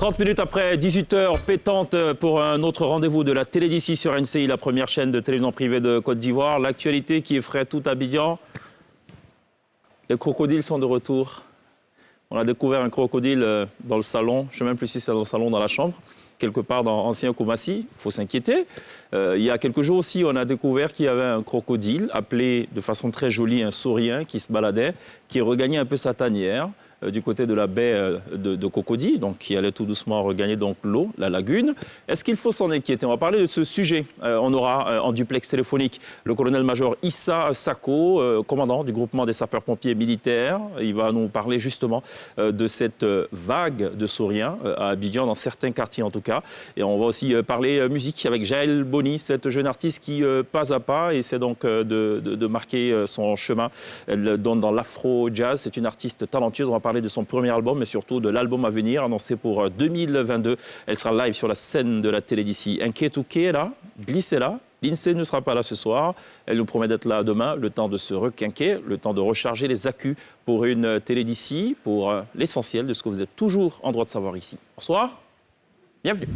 30 minutes après 18h, pétante pour un autre rendez-vous de la télé d'ici sur NCI, la première chaîne de télévision privée de Côte d'Ivoire. L'actualité qui effraie tout Abidjan. Les crocodiles sont de retour. On a découvert un crocodile dans le salon. Je ne sais même plus si c'est dans le salon ou dans la chambre. Quelque part dans Ancien Koumassi. Il faut s'inquiéter. Il y a quelques jours aussi, on a découvert qu'il y avait un crocodile appelé de façon très jolie un saurien qui se baladait, qui regagnait un peu sa tanière du côté de la baie de Cocody, donc qui allait tout doucement regagner donc l'eau, la lagune. Est-ce qu'il faut s'en inquiéter? On va parler de ce sujet. On aura en duplex téléphonique le colonel-major Issa Sako, commandant du groupement des sapeurs-pompiers militaires. Il va nous parler justement de cette vague de sauriens à Abidjan, dans certains quartiers en tout cas. Et on va aussi parler musique avec Jaël Boni, cette jeune artiste qui, pas à pas, essaie donc de marquer son chemin. Elle donne dans l'afro-jazz. C'est une artiste talentueuse. On va parler de son premier album, mais surtout de l'album à venir, annoncé pour 2022. Elle sera live sur la scène de la télé d'ici. Nketuke est là, Glisse est là. L'INSEE ne sera pas là ce soir. Elle nous promet d'être là demain, le temps de se requinquer, le temps de recharger les accus pour une télé d'ici, pour l'essentiel de ce que vous êtes toujours en droit de savoir ici. Bonsoir, bienvenue.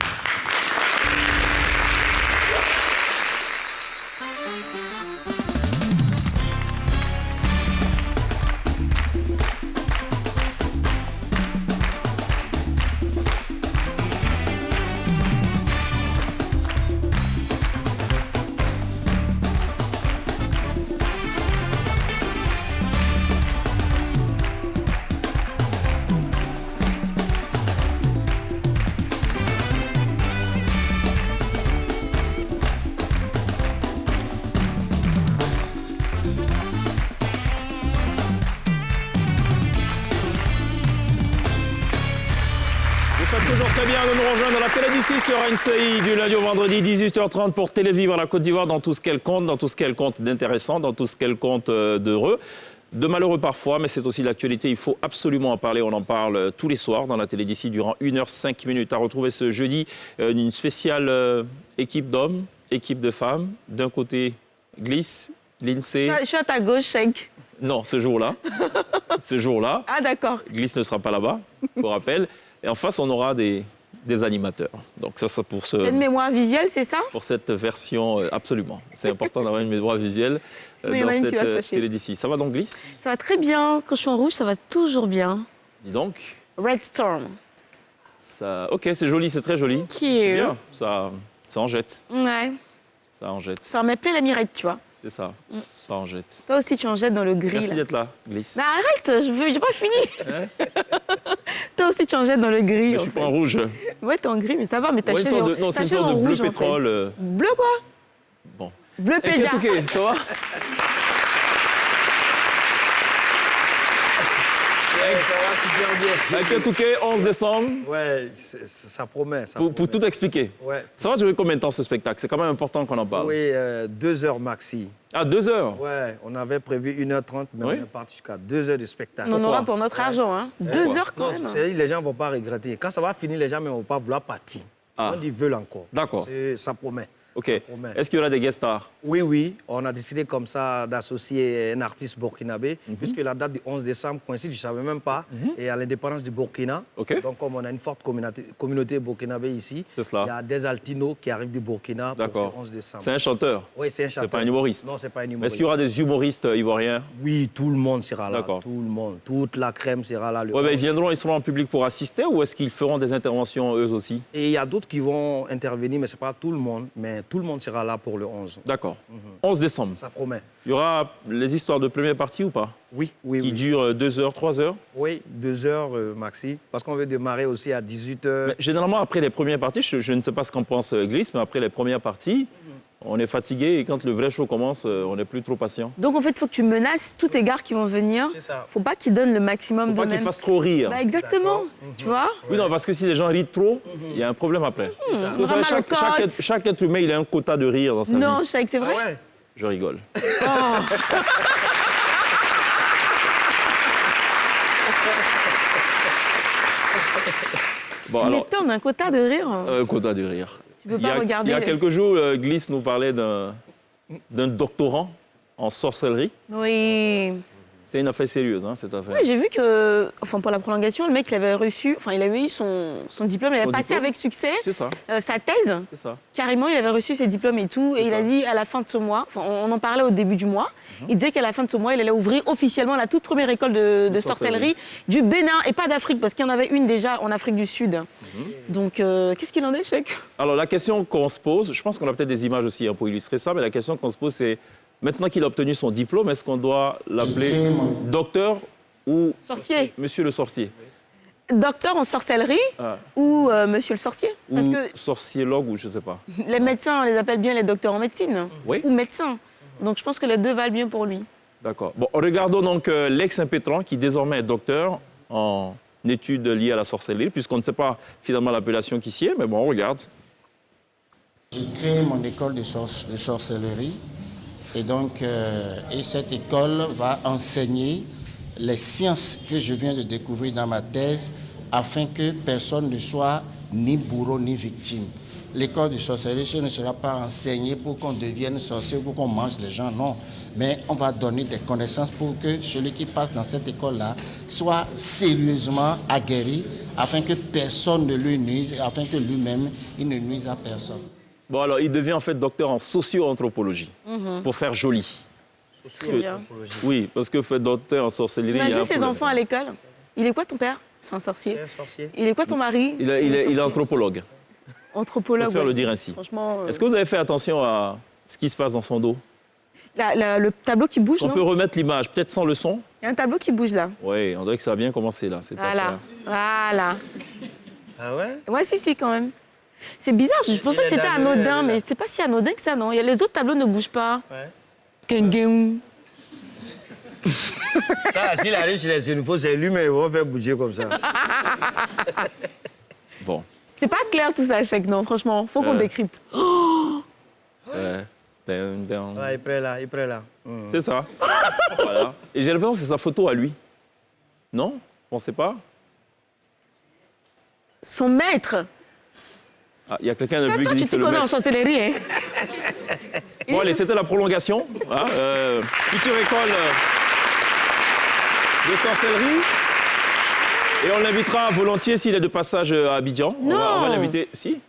Toujours très bien de nous rejoindre dans la télé d'ici sur NCI du lundi au vendredi 18h30 pour Télévivre la Côte d'Ivoire dans tout ce qu'elle compte, dans tout ce qu'elle compte d'intéressant, dans tout ce qu'elle compte d'heureux, de malheureux parfois, mais c'est aussi l'actualité, il faut absolument en parler, on en parle tous les soirs dans la télé d'ici durant 1h05 minutes. À retrouver ce jeudi une spéciale équipe d'hommes, équipe de femmes, d'un côté Glisse, l'INSEE. Je suis à ta gauche, Sheikh. Non, ce jour-là. Ce jour-là. Ah d'accord. Glisse ne sera pas là-bas, pour rappel. Et en face, on aura des animateurs. Donc ça pour ce... Tu as une mémoire visuelle, c'est ça? Pour cette version, absolument. C'est important d'avoir une mémoire visuelle dans cette télé d'ici. Ça va donc, Glisse? Ça va très bien. Quand je suis en rouge, ça va toujours bien. Dis donc. Red Storm. Ça... Ok, c'est joli, c'est très joli. C'est bien, ça en jette. Ouais. Ça en jette. Ça en met plein la mirette, tu vois. C'est ça, ça en jette. Toi aussi, tu en jettes dans le gris. Merci d'être là, Glisse. Mais arrête, j'ai pas fini. Hein? Toi aussi, tu en jettes dans le gris. Mais je suis pas en rouge. Ouais, t'es en gris, mais ça va, mais ta chaise non, c'est une sorte de bleu pétrole. Bleu quoi? Bon. Bleu pédia. Ok, ça va? Ouais, ça va super bien. Nketuke, 11 décembre. Ouais, ça promet. Ça Pour promet. tout expliquer. Ouais. Ça va durer combien de temps ce spectacle? C'est quand même important qu'on en parle. Oui, 2 heures maxi. Ah, 2 heures? Ouais, on avait prévu 1h30, mais Oui. on est parti jusqu'à 2 heures de spectacle. On en aura pour notre argent, hein. 2 heures quand Non, même. c'est-à-dire, les gens ne vont pas regretter. Quand ça va finir, les gens ne vont pas vouloir partir. Ah. Ils veulent encore. D'accord. Ça promet. Ok. Ça promet. Est-ce qu'il y aura des guest stars? Oui, on a décidé comme ça d'associer un artiste burkinabé, puisque la date du 11 décembre coïncide, je ne savais même pas, et à l'indépendance du Burkina. Ok. Donc, comme on a une forte communauté burkinabé ici, C'est cela. il y a des altinos qui arrivent du Burkina pour D'accord. ce 11 décembre. C'est un chanteur? Oui, c'est un chanteur. C'est pas un humoriste? Non, c'est pas un humoriste. Est-ce qu'il y aura des humoristes ivoiriens? Oui, tout le monde sera là. D'accord. Tout le monde. Toute la crème sera là. Ouais, ils seront en public pour assister ou est-ce qu'ils feront des interventions eux aussi? Et il y a d'autres qui vont intervenir, mais ce n'est pas tout le monde. Mais tout le monde sera là pour le 11. D'accord. 11 décembre. Ça promet. Il y aura les histoires de première partie ou pas? Oui. Qui durent 2 heures, 3 heures? Oui, 2 heures maxi. Parce qu'on veut démarrer aussi à 18h. Mais généralement, après les premières parties, je ne sais pas ce qu'en pense Glisse, mais après les premières parties, on est fatigué et quand le vrai show commence, on n'est plus trop patient. Donc en fait, il faut que tu menaces tous tes gars qui vont venir. C'est ça. Faut pas qu'ils donnent le maximum Faut pas qu'ils d'eux-mêmes. fassent trop rire. Bah, exactement. Tu vois? Oui, non, parce que si les gens rient trop, il y a un problème après. Parce que vous savez, Vraiment le cote. chaque être humain, il a un quota de rire dans sa Non, vie. Sheikh, c'est vrai? Ah ouais. Je rigole. Bon, Tu alors, m'étonnes, un quota de rire. quota de rire. Tu peux pas regarder. Il y a quelques jours, Glisse nous parlait d'un doctorant en sorcellerie. Oui. C'est une affaire sérieuse, cette affaire. Ouais, j'ai vu que, pour la prolongation, le mec, il avait reçu, il avait eu son diplôme, il avait passé avec succès C'est ça, sa thèse. c'est ça. Carrément, il avait reçu ses diplômes et tout. Et il a dit à la fin de ce mois, on en parlait au début du mois, il disait qu'à la fin de ce mois, il allait ouvrir officiellement la toute première école de sorcellerie du Bénin et pas d'Afrique, parce qu'il y en avait une déjà en Afrique du Sud. Donc, qu'est-ce qu'il en est, Chèque? Alors, la question qu'on se pose, je pense qu'on a peut-être des images aussi pour illustrer ça, mais la question qu'on se pose, c'est maintenant qu'il a obtenu son diplôme, est-ce qu'on doit l'appeler docteur ou Sorcier. monsieur le sorcier? Docteur en sorcellerie ou monsieur le sorcier. Ou Parce que sorciologue ou je ne sais pas. les médecins, on les appelle bien les docteurs en médecine. Oui. Ou médecins. Donc, je pense que les deux valent bien pour lui. D'accord. Bon, regardons donc l'ex-impétrant qui désormais est docteur en études liées à la sorcellerie, puisqu'on ne sait pas finalement l'appellation qui s'y est, mais bon, on regarde. J'ai créé mon école de sorcellerie et donc et cette école va enseigner les sciences que je viens de découvrir dans ma thèse afin que personne ne soit ni bourreau ni victime. L'école de sorcellerie ne sera pas enseignée pour qu'on devienne sorcier, pour qu'on mange les gens, non. Mais on va donner des connaissances pour que celui qui passe dans cette école-là soit sérieusement aguerri afin que personne ne lui nuise, afin que lui-même, il ne nuise à personne. Bon, alors, il devient en fait docteur en socio-anthropologie, pour faire joli. C'est bien. Oui, parce que fait docteur en sorcellerie... il y a Imagine un tes problème. enfants à l'école. Il est quoi ton père? C'est un sorcier. C'est un sorcier. Il est quoi ton mari? Il est anthropologue, Anthropologue. pour faire ouais. le dire ainsi. Franchement, Est-ce que vous avez fait attention à ce qui se passe dans son dos? le tableau qui bouge, On non? peut remettre l'image, peut-être sans le son? Il y a un tableau qui bouge là. Oui, on dirait que ça a bien commencé là, cette Voilà. affaire. Voilà. Ah ouais? Ouais, si, quand même. C'est bizarre, je pensais que c'était anodin, mais c'est pas si anodin que ça, non. Les autres tableaux ne bougent pas. Ouais. Geng. Ça, s'il arrive sur les infos, c'est lui, mais il va faire bouger comme ça. Bon. C'est pas clair tout ça, Chèque, non, franchement. Faut qu'on décrypte. Down, down. Ouais, il est prêt là, il est prêt là. C'est ça. Voilà. Et j'ai l'impression que c'est sa photo à lui. Non? Vous pensez pas? Son maître. Ah, il y a quelqu'un de Toi, but qui tu dit que te c'est le connais en maître. sorcellerie, hein? Bon, allez, c'était la prolongation. Hein, future école de sorcellerie. Et on l'invitera volontiers s'il est de passage à Abidjan. On va l'inviter. Si.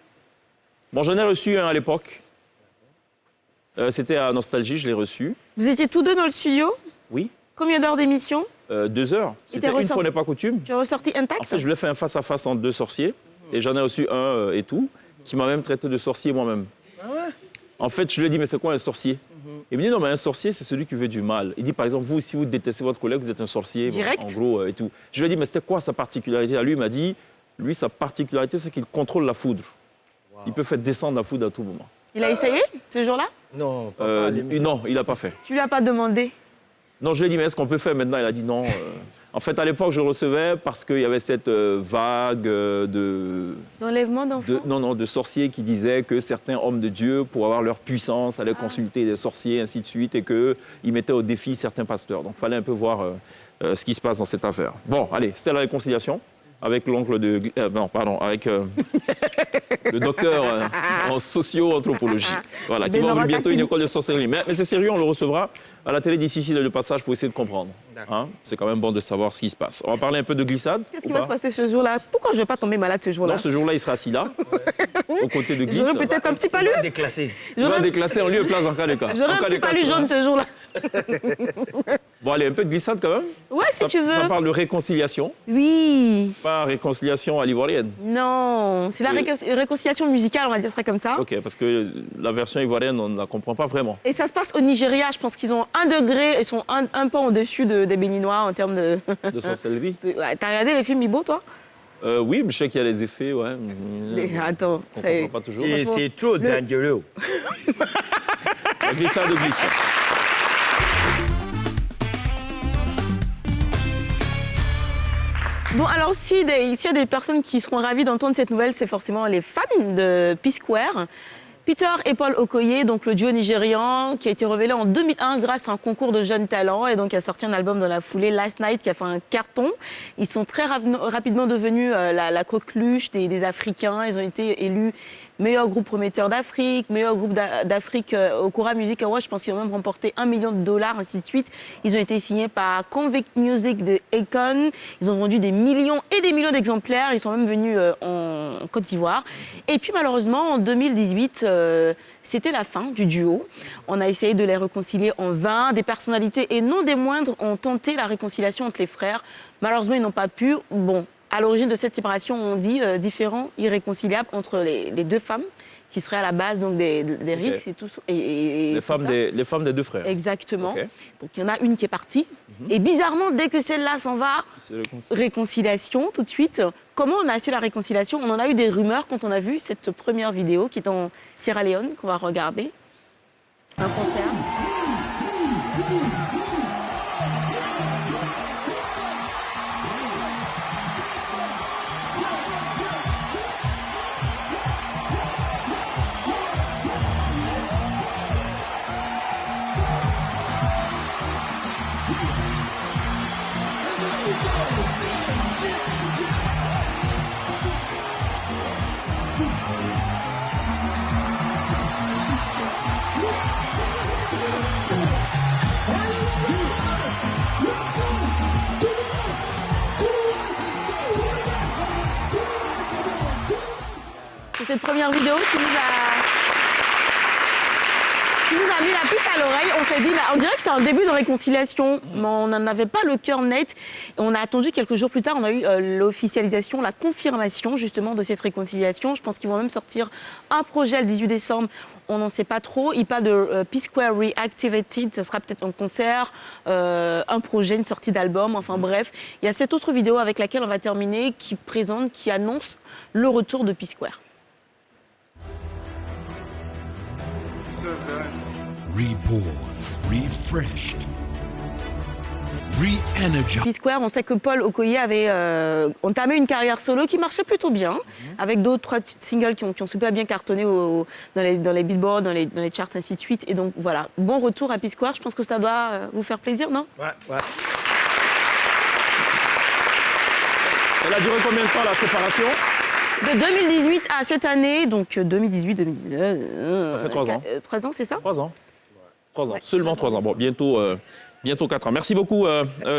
Bon, j'en ai reçu un à l'époque. C'était à Nostalgie, je l'ai reçu. Vous étiez tous deux dans le studio? Oui. Combien d'heures d'émission? 2 heures. C'était une fois n'est pas coutume. Tu es ressorti intact? En fait, je lui ai fait un face-à-face entre 2 sorciers. Et j'en ai reçu un et tout, qui m'a même traité de sorcier moi-même. Ah ouais? En fait, je lui ai dit, mais c'est quoi un sorcier? Il me dit, non, mais un sorcier, c'est celui qui veut du mal. Il dit, par exemple, vous, si vous détestez votre collègue, vous êtes un sorcier. Direct. En gros, et tout. Je lui ai dit, mais c'était quoi sa particularité? À lui, il m'a dit, lui, sa particularité, c'est qu'il contrôle la foudre. Wow. Il peut faire descendre la foudre à tout moment. Il a essayé, ce jour-là? Non, pas Non, il n'a pas fait. Tu lui as pas demandé? Non, je lui ai dit, mais est-ce qu'on peut faire maintenant? Il a dit non. En fait, à l'époque, je le recevais parce qu'il y avait cette vague D'enlèvement d'enfants? de sorciers qui disaient que certains hommes de Dieu, pour avoir leur puissance, allaient consulter des sorciers, ainsi de suite, et qu'ils mettaient au défi certains pasteurs. Donc, il fallait un peu voir ce qui se passe dans cette affaire. Bon, allez, c'était la réconciliation avec l'oncle de... avec le docteur en socio-anthropologie. Voilà, qui va ouvrir bientôt une école de sorcellerie. Mais c'est sérieux, on le recevra à la télé d'ici le passage pour essayer de comprendre. Hein? C'est quand même bon de savoir ce qui se passe. On va parler un peu de glissade. Qu'est-ce qui va se passer ce jour-là? Pourquoi je ne vais pas tomber malade ce jour-là? Non, ce jour-là, il sera assis là, aux côtés de Glisse. J'aurais peut-être un petit palu. Déclassé. Il va déclasser en lieu et place en cas de cas. J'aurais un petit palu jaune ce jour-là. Bon, allez, un peu de glissade quand même. Ouais, si tu veux. Ça parle de réconciliation, Oui. pas réconciliation à l'ivoirienne. Non, c'est la réconciliation musicale, on va dire ça comme ça. Ok, parce que la version ivoirienne, on ne la comprend pas vraiment. Et ça se passe au Nigeria, je pense qu'ils ont 1 degré, ils sont un peu au-dessus des Béninois en termes de... De sorcellerie. Ouais, t'as regardé les films Ibo, toi? Oui, mais je sais qu'il y a les effets, ouais. Attends, On c'est... comprend pas toujours. C'est trop dangereux. La glissade de glisse. Bon, alors, s'il y a des personnes qui seront ravies d'entendre cette nouvelle, c'est forcément les fans de P-Square. Peter et Paul Okoye, donc le duo nigérian qui a été révélé en 2001 grâce à un concours de jeunes talents et donc a sorti un album dans la foulée, Last Night, qui a fait un carton. Ils sont très rapidement devenus la coqueluche des Africains. Ils ont été élus meilleur groupe prometteur d'Afrique, meilleur groupe d'Afrique au Cora Music Awards. Je pense qu'ils ont même remporté $1 million, ainsi de suite. Ils ont été signés par Convict Music de Akon. Ils ont vendu des millions et des millions d'exemplaires. Ils sont même venus en Côte d'Ivoire. Et puis malheureusement, en 2018, c'était la fin du duo. On a essayé de les réconcilier en vain. Des personnalités, et non des moindres, ont tenté la réconciliation entre les frères. Malheureusement, ils n'ont pas pu. Bon, à l'origine de cette séparation, on dit différends irréconciliables entre les deux femmes, qui seraient à la base donc, des risques et tout ça. Les femmes des deux frères. Exactement. Okay. Donc il y en a une qui est partie. Et bizarrement, dès que celle-là s'en va, réconciliation tout de suite. Comment on a su la réconciliation? On en a eu des rumeurs quand on a vu cette première vidéo qui est en Sierra Leone, qu'on va regarder. Un concert. C'est cette première vidéo qui nous a mis la puce à l'oreille. On s'est dit, on dirait que c'est un début de réconciliation, mais on n'en avait pas le cœur net. Et on a attendu quelques jours plus tard, on a eu l'officialisation, la confirmation justement de cette réconciliation. Je pense qu'ils vont même sortir un projet le 18 décembre. On n'en sait pas trop. Il parle de P-Square Reactivated. Ce sera peut-être un concert, un projet, une sortie d'album. Enfin bref, il y a cette autre vidéo avec laquelle on va terminer qui annonce le retour de P-Square. Reborn, refreshed, re-energized. P-Square, on sait que Paul Okoye avait entamé une carrière solo qui marchait plutôt bien, avec 2 ou 3 singles qui ont super bien cartonné dans les billboards, dans les charts, ainsi de suite. Et donc voilà, bon retour à P-Square. Je pense que ça doit vous faire plaisir, non? Ouais. Elle a duré combien de temps la séparation? De 2018 à cette année, donc 2018-2019. Ça fait 3 ans. 3 ans, c'est ça? 3 ans. 3 ans, Ouais, seulement 3 ans. Bon, bientôt 4 ans. Merci beaucoup,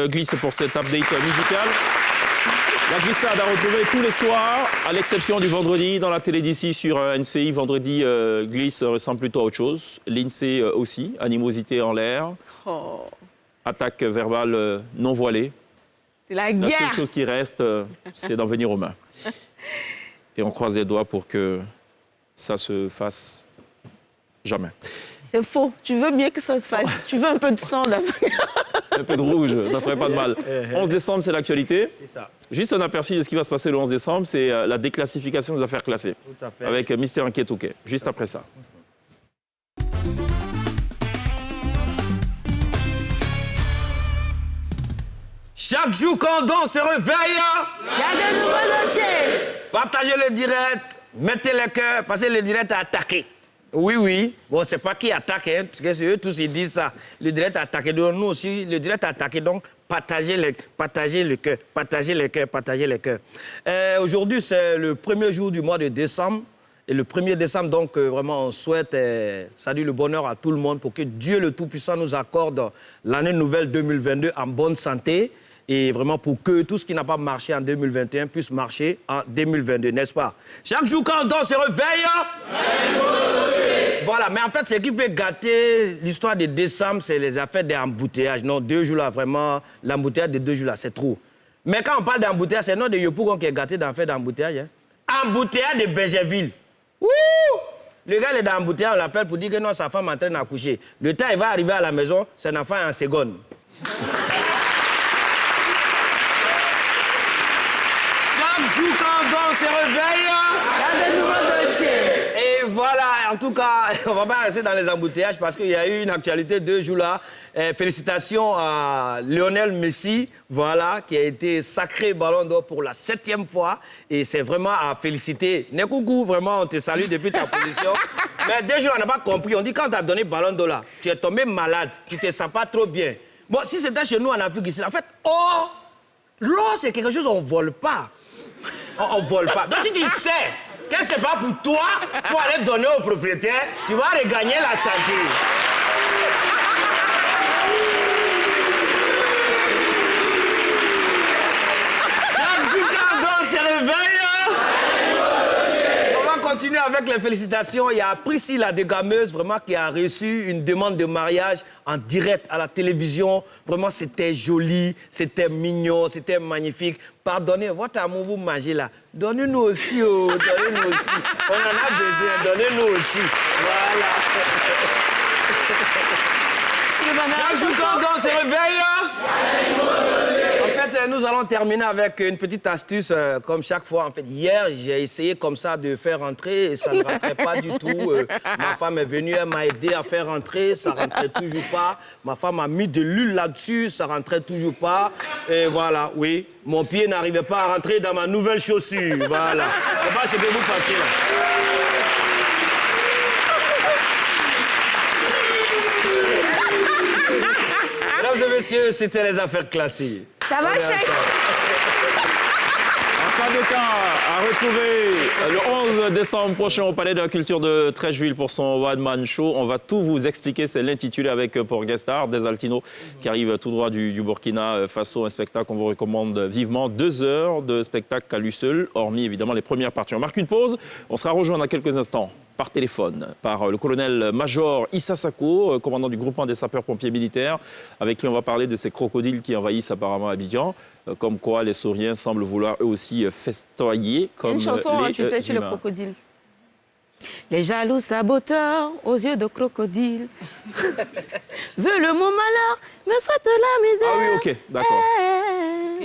Gliss, pour cet update musical. La glissade à retrouver tous les soirs, à l'exception du vendredi, dans la télé d'ici sur NCI. Vendredi, Gliss ressemble plutôt à autre chose. L'INSEE aussi, animosité en l'air. Oh. Attaque verbale non voilée. C'est la La guerre. seule chose qui reste, c'est d'en venir aux mains. Et on croise les doigts pour que ça se fasse jamais. C'est faux. Tu veux bien que ça se fasse. Tu veux un peu de sang d'abord. Un peu de rouge, ça ferait pas de mal. 11 décembre, c'est l'actualité. C'est ça. Juste un aperçu de ce qui va se passer le 11 décembre, c'est la déclassification des affaires classées. Tout à fait. Avec Mister Enquête OK, juste après ça. Chaque jour quand on se réveille, Il y a de nouveaux dossiers. partagez le direct, mettez le cœur, parce que le direct a attaqué. Oui. Bon, c'est pas qui attaque, hein, parce que c'est eux tous ils disent ça. Le direct a attaqué. Donc nous aussi, le direct a attaqué. Donc partagez le cœur. Aujourd'hui, c'est le premier jour du mois de décembre. Et le 1er décembre, donc, vraiment, on souhaite salut le bonheur à tout le monde pour que Dieu le Tout-Puissant nous accorde l'année nouvelle 2022 en bonne santé. Et vraiment pour que tout ce qui n'a pas marché en 2021 puisse marcher en 2022, n'est-ce pas? Chaque jour quand on dort, on se réveille. Voilà, mais en fait, ce qui peut gâter l'histoire de décembre, c'est les affaires d'embouteillage. Non, 2 jours là, vraiment, l'embouteillage de 2 jours là, c'est trop. Mais quand on parle d'embouteillage, c'est non de Yopougon qui est gâté dans l'affaire d'embouteillage. Hein. Embouteillage de Bergerville. Ouh! Le gars, il est dans l'embouteillage, on l'appelle pour dire que non, sa femme est en train d'accoucher. Le temps, il va arriver à la maison, son enfant est en seconde. Chaque jour, quand on se réveille, Il y a de nouveaux dossiers. et voilà, en tout cas, on va pas rester dans les embouteillages parce qu'il y a eu une actualité 2 jours là. Félicitations à Lionel Messi, voilà, qui a été sacré Ballon d'Or pour la 7e fois. Et c'est vraiment à féliciter. Nekoukou, vraiment, on te salue depuis ta position. Mais 2 jours, on n'a pas compris. On dit quand tu as donné Ballon d'Or là, tu es tombé malade, tu te sens pas trop bien. Bon, si c'était chez nous en Afrique ici, en fait, l'eau, c'est quelque chose qu'on ne vole pas. On ne vole pas. Donc si tu sais que ce n'est pas pour toi, il faut aller donner au propriétaire, tu vas regagner la santé. Chaque jour quand on se réveille, on va continuer avec les félicitations. Il y a Priscille, la dégameuse, vraiment, qui a reçu une demande de mariage en direct à la télévision. Vraiment, c'était joli, c'était mignon, c'était magnifique. Pardonnez, votre amour, vous mangez là. Donnez-nous aussi, donnez-nous aussi. On en a besoin, donnez-nous aussi. Voilà. Chaque jour quand on se réveille, en fait, nous allons terminer avec une petite astuce, comme chaque fois. En fait, hier, j'ai essayé comme ça de faire rentrer et ça ne rentrait pas du tout. Ma femme est venue, elle m'a aidé à faire rentrer, ça ne rentrait toujours pas. Ma femme a mis de l'huile là-dessus, ça ne rentrait toujours pas. Et voilà, oui, mon pied n'arrivait pas à rentrer dans ma nouvelle chaussure. Voilà. Je ne sais pas ce que vous passez là. Mesdames et messieurs, c'était les affaires classées. Ça va, chef? En cas de cas, à retrouver le 11 décembre prochain au Palais de la Culture de Treichville pour son One Man Show. On va tout vous expliquer. C'est l'intitulé avec pour guest star Des Altino qui arrive tout droit du Burkina Faso. Un spectacle qu'on vous recommande vivement. 2 heures de spectacle à lui seul, hormis évidemment les premières parties. On marque une pause. On sera rejoint dans quelques instants par téléphone par le colonel-major Issa Sako, commandant du groupement des sapeurs-pompiers militaires, avec qui on va parler de ces crocodiles qui envahissent apparemment Abidjan. Comme quoi les sauriens semblent vouloir eux aussi festoyer comme une chanson, les tu sais, sur le humains. crocodile. Les jaloux saboteurs aux yeux de crocodile veulent le mon malheur, me souhaitent la misère. Ah oui, ok, d'accord.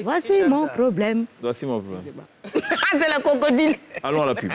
Voici mon problème. Voici mon problème. C'est le crocodile. Allons à la pub.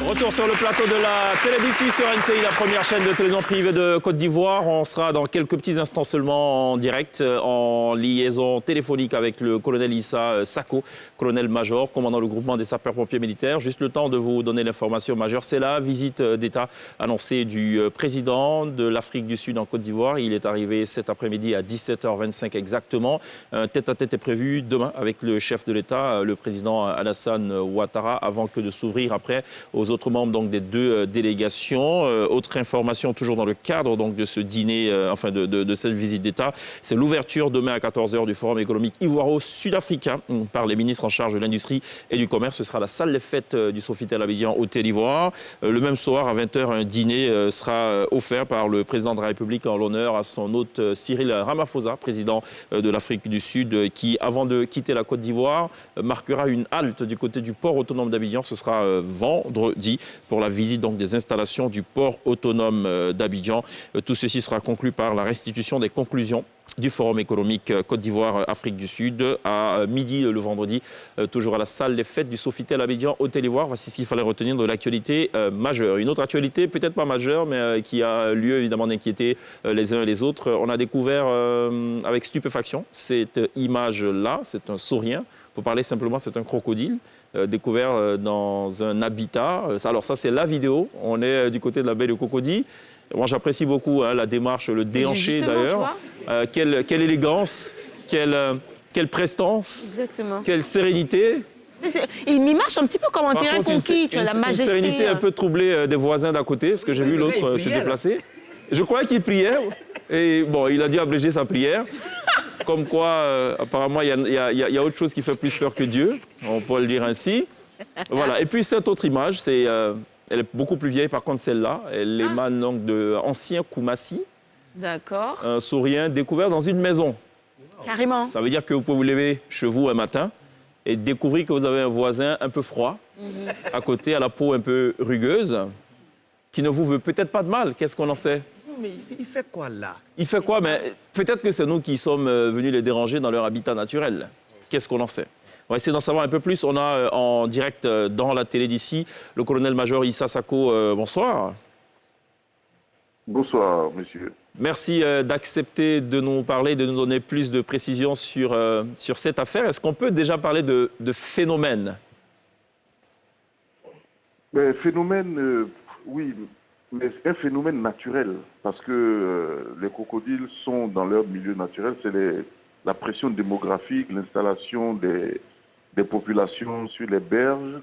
Retour sur le plateau de la télévision sur NCI, la première chaîne de télévision privée de Côte d'Ivoire. On sera dans quelques petits instants seulement en direct, en liaison téléphonique avec le colonel Issa Sako, colonel-major, commandant le groupement des sapeurs-pompiers militaires. Juste le temps de vous donner l'information majeure. C'est la visite d'État annoncée du président de l'Afrique du Sud en Côte d'Ivoire. Il est arrivé cet après-midi à 17h25 exactement. Un tête-à-tête est prévu demain avec le chef de l'État, le président Alassane Ouattara, avant que de s'ouvrir après aux autres membres donc, des 2 délégations. Autre information, toujours dans le cadre donc, de ce dîner, de cette visite d'État, c'est l'ouverture demain à 14h du Forum économique ivoiro-sud-africain par les ministres en charge de l'industrie et du commerce. Ce sera la salle des fêtes du Sofitel Abidjan au d'Ivoire. Le même soir, à 20h, un dîner sera offert par le président de la République en l'honneur à son hôte Cyril Ramaphosa, président de l'Afrique du Sud, qui, avant de quitter la Côte d'Ivoire, marquera une halte du côté du port autonome d'Abidjan. Ce sera vendredi pour la visite donc, des installations du port autonome d'Abidjan. Tout ceci sera conclu par la restitution des conclusions du Forum économique Côte d'Ivoire-Afrique du Sud à midi le vendredi, toujours à la salle des fêtes du Sofitel Abidjan au d'Ivoire. Voici ce qu'il fallait retenir de l'actualité majeure. Une autre actualité, peut-être pas majeure, mais qui a lieu évidemment d'inquiéter les uns et les autres. On a découvert avec stupéfaction cette image-là, c'est un saurien. Pour parler simplement, c'est un crocodile découvert dans un habitat. Alors ça, c'est la vidéo. On est du côté de la baie de Cocody. Moi, j'apprécie beaucoup la démarche, le déhanché d'ailleurs. Quelle élégance, quelle prestance, exactement. Quelle sérénité. Il m'y marche un petit peu comme un terrain conquis, tu vois, la majesté. Une sérénité un peu troublée des voisins d'à côté, parce que j'ai vu l'autre se déplacer. Je croyais qu'il priait. Et bon, il a dû abréger sa prière. Comme quoi, apparemment, il y a autre chose qui fait plus peur que Dieu, on pourrait le dire ainsi. Voilà. Et puis cette autre image, elle est beaucoup plus vieille par contre celle-là. Elle émane donc de ancien Koumassi, D'accord. un saurien découvert dans une maison. Carrément. Ça veut dire que vous pouvez vous lever chez vous un matin et découvrir que vous avez un voisin un peu froid, à côté, à la peau un peu rugueuse, qui ne vous veut peut-être pas de mal. Qu'est-ce qu'on en sait? Non, mais il fait quoi là? Il fait quoi? Mais peut-être que c'est nous qui sommes venus les déranger dans leur habitat naturel. Qu'est-ce qu'on en sait? On va essayer d'en savoir un peu plus. On a en direct dans la télé d'ici le colonel-major Issa Sako. Bonsoir. Bonsoir, monsieur. Merci d'accepter de nous parler, de nous donner plus de précisions sur cette affaire. Est-ce qu'on peut déjà parler de phénomène? Mais phénomène, oui, mais un phénomène naturel, parce que les crocodiles sont dans leur milieu naturel, c'est la pression démographique, l'installation des populations sur les berges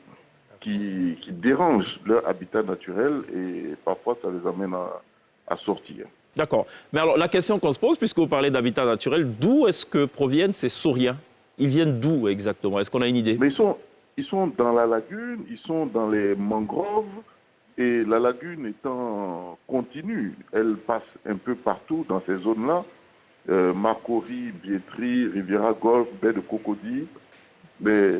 qui dérangent leur habitat naturel et parfois ça les amène à sortir. D'accord. Mais alors, la question qu'on se pose, puisque vous parlez d'habitat naturel, d'où est-ce que proviennent ces sauriens? Ils viennent d'où exactement? Est-ce qu'on a une idée? Mais ils sont dans la lagune, ils sont dans les mangroves, et la lagune étant continue, elle passe un peu partout dans ces zones-là. Marcory, Biétry, Riviera Golf, baie de Cocody, mais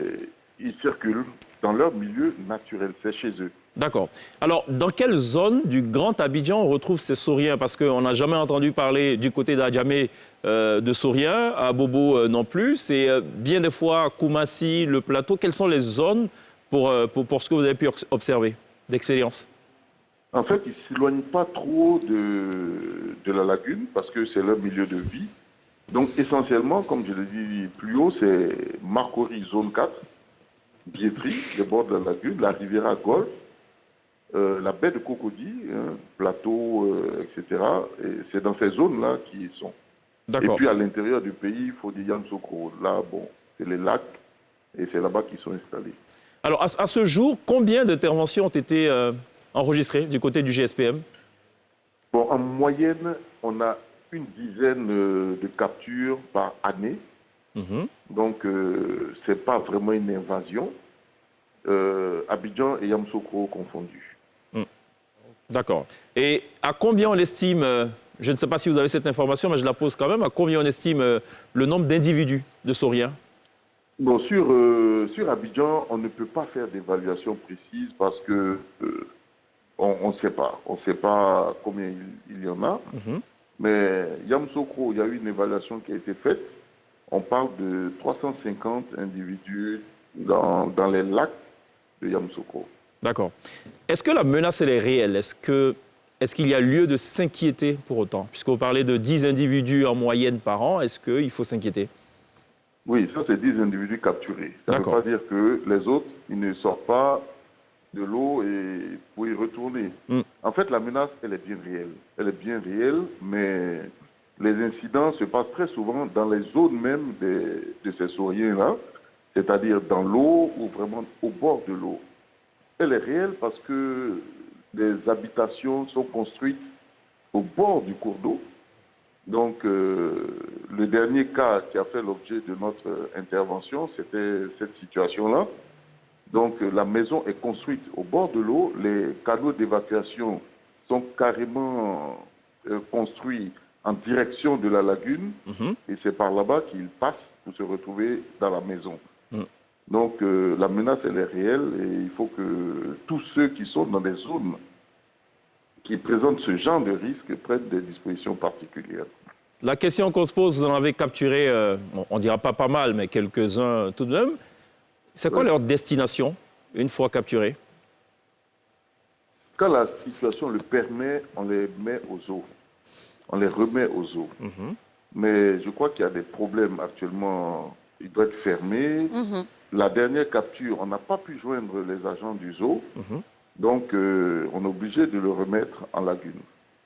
ils circulent dans leur milieu naturel, c'est chez eux. D'accord. Alors, dans quelle zone du Grand Abidjan on retrouve ces sauriens? Parce qu'on n'a jamais entendu parler du côté d'Adjamé de sauriens, à Bobo non plus. C'est bien des fois Koumassi, le plateau. Quelles sont les zones pour ce que vous avez pu observer d'expérience? En fait, ils ne s'éloignent pas trop de la lagune parce que c'est leur milieu de vie. Donc, essentiellement, comme je l'ai dit plus haut, c'est Marcory, zone 4, Biétry, les bords de la lagune, la Riviera Golf, la baie de Cocody, plateau, etc. Et c'est dans ces zones-là qu'ils sont. Et puis à l'intérieur du pays, il faut dire Yamoussoukro. Là, bon, c'est les lacs et c'est là-bas qu'ils sont installés. Alors, à ce jour, combien d'interventions ont été enregistrées du côté du GSPM? Bon, en moyenne, on a une dizaine de captures par année. Donc, ce n'est pas vraiment une invasion. Abidjan et Yamoussoukro confondus. D'accord. Et à combien on estime, je ne sais pas si vous avez cette information, mais je la pose quand même, à combien on estime le nombre d'individus de sauriens? Bon, sur Abidjan, on ne peut pas faire d'évaluation précise parce que on ne sait pas. On ne sait pas combien il y en a. Mais Yamoussoukro, il y a eu une évaluation qui a été faite. On parle de 350 individus dans les lacs de Yamoussoukro. D'accord. Est-ce que la menace, elle est réelle? Est-ce qu'il y a lieu de s'inquiéter pour autant? Puisque vous parlez de 10 individus en moyenne par an, est-ce qu'il faut s'inquiéter? Oui, ça c'est 10 individus capturés. Ça ne veut pas dire que les autres, ils ne sortent pas de l'eau et pour y retourner. En fait, la menace, elle est bien réelle. Elle est bien réelle, mais les incidents se passent très souvent dans les zones même de ces sauriens-là, c'est-à-dire dans l'eau ou vraiment au bord de l'eau. Elle est réelle parce que les habitations sont construites au bord du cours d'eau. Donc, le dernier cas qui a fait l'objet de notre intervention, c'était cette situation-là. Donc, la maison est construite au bord de l'eau. Les canaux d'évacuation sont carrément construits en direction de la lagune. Et c'est par là-bas qu'ils passent pour se retrouver dans la maison. Donc, la menace, elle est réelle et il faut que tous ceux qui sont dans des zones qui présentent ce genre de risque prennent des dispositions particulières. La question qu'on se pose, vous en avez capturé, on ne dira pas mal, mais quelques-uns tout de même. C'est quoi leur destination, une fois capturés? Quand la situation le permet, on les met aux eaux. On les remet aux eaux. Mais je crois qu'il y a des problèmes actuellement. Il doit être fermé. La dernière capture, on n'a pas pu joindre les agents du zoo. Donc, on est obligé de le remettre en lagune.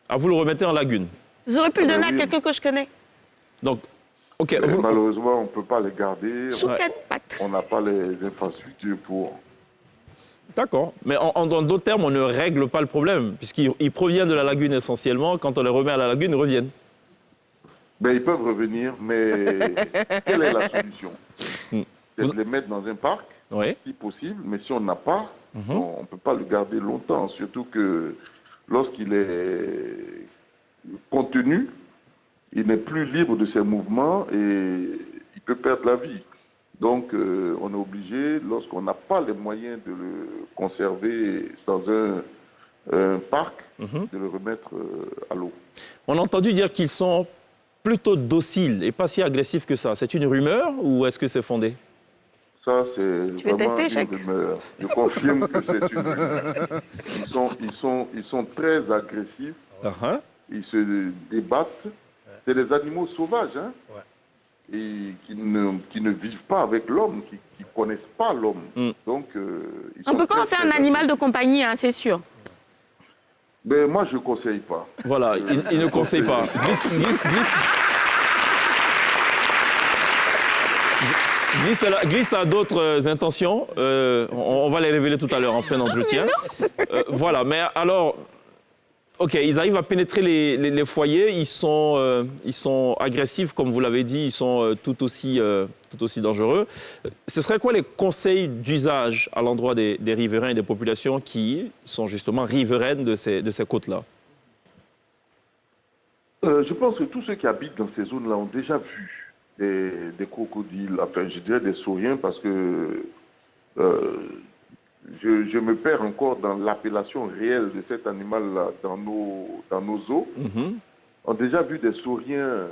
Ah, vous le remettez en lagune? Vous aurez pu le donner à quelqu'un que je connais. Donc, ok. Malheureusement, on ne peut pas les garder. Choucane-patte. On n'a pas les infrastructures pour. D'accord. Mais en d'autres termes, on ne règle pas le problème, puisqu'il provient de la lagune essentiellement. Quand on les remet à la lagune, ils reviennent. Ben, ils peuvent revenir, mais quelle est la solution? C'est de les mettre dans un parc, si possible, mais si on n'a pas, on ne peut pas le garder longtemps, surtout que lorsqu'il est contenu, il n'est plus libre de ses mouvements et il peut perdre la vie. Donc, on est obligé, lorsqu'on n'a pas les moyens de le conserver dans un parc, de le remettre à l'eau. On a entendu dire qu'ils sont plutôt dociles et pas si agressifs que ça. C'est une rumeur ou est-ce que c'est fondé? Ça, c'est vraiment une rumeur. Je confirme que c'est une rumeur. Ils sont très agressifs. Ils se débattent. C'est des animaux sauvages, hein, et qui ne vivent pas avec l'homme, qui ne connaissent pas l'homme. Donc, on ne peut pas en faire un animal de compagnie, hein, c'est sûr. Mais moi, je ne conseille pas. Voilà, il ne conseille pas. Glisse a d'autres intentions. On va les révéler tout à l'heure en fin d'entretien. Voilà, mais alors, OK, ils arrivent à pénétrer les foyers. Ils sont agressifs, comme vous l'avez dit. Ils sont tout aussi dangereux. Ce serait quoi les conseils d'usage à l'endroit des riverains et des populations qui sont justement riveraines de ces côtes-là? Je pense que tous ceux qui habitent dans ces zones-là ont déjà vu des crocodiles, enfin je dirais des sauriens, parce que je me perds encore dans l'appellation réelle de cet animal-là dans nos eaux. On a déjà vu des sauriens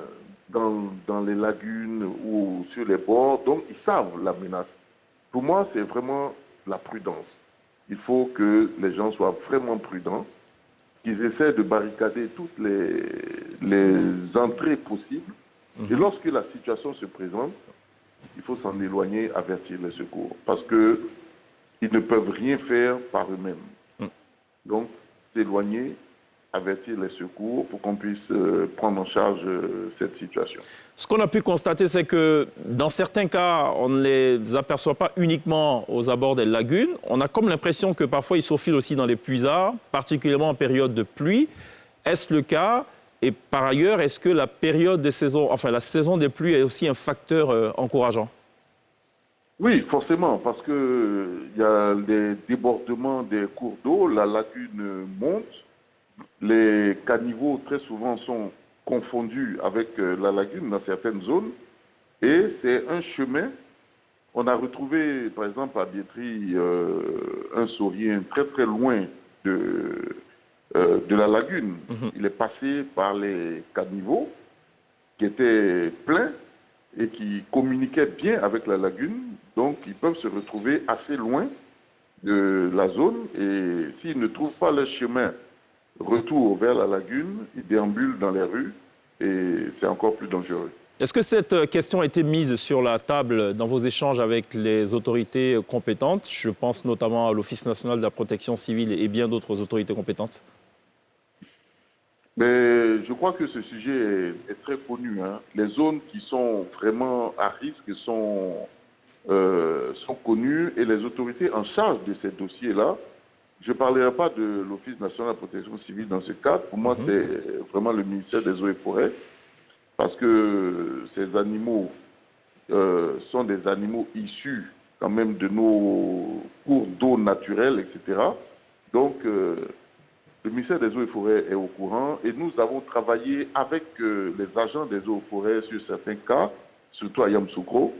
dans les lagunes ou sur les bords, donc ils savent la menace. Pour moi, c'est vraiment la prudence. Il faut que les gens soient vraiment prudents, qu'ils essaient de barricader toutes les entrées possibles. Et lorsque la situation se présente, il faut s'en éloigner, avertir les secours. Parce qu'ils ne peuvent rien faire par eux-mêmes. Donc, s'éloigner, avertir les secours pour qu'on puisse prendre en charge cette situation. Ce qu'on a pu constater, c'est que dans certains cas, on ne les aperçoit pas uniquement aux abords des lagunes. On a comme l'impression que parfois ils faufilent aussi dans les puisards, particulièrement en période de pluie. Est-ce le cas? Et par ailleurs, est-ce que la période des saisons, enfin la saison des pluies est aussi un facteur encourageant? Oui, forcément, parce qu'il y a les débordements des cours d'eau, la lagune monte, les caniveaux très souvent sont confondus avec la lagune dans certaines zones, et c'est un chemin. On a retrouvé, par exemple, à Biétry, un saurien très très loin de la lagune. Il est passé par les caniveaux qui étaient pleins et qui communiquaient bien avec la lagune. Donc, ils peuvent se retrouver assez loin de la zone et s'ils ne trouvent pas le chemin retour vers la lagune, ils déambulent dans les rues et c'est encore plus dangereux. Est-ce que cette question a été mise sur la table dans vos échanges avec les autorités compétentes? Je pense notamment à l'Office national de la protection civile et bien d'autres autorités compétentes. Mais je crois que ce sujet est très connu, hein. Les zones qui sont vraiment à risque sont connues et les autorités en charge de ces dossiers-là, je ne parlerai pas de l'Office national de la protection civile dans ce cadre. Pour moi, c'est vraiment le ministère des Eaux et Forêts, parce que ces animaux sont des animaux issus quand même de nos cours d'eau naturels, etc. Donc, le ministère des Eaux et Forêts est au courant et nous avons travaillé avec les agents des Eaux et Forêts sur certains cas, surtout à Yamoussoukro,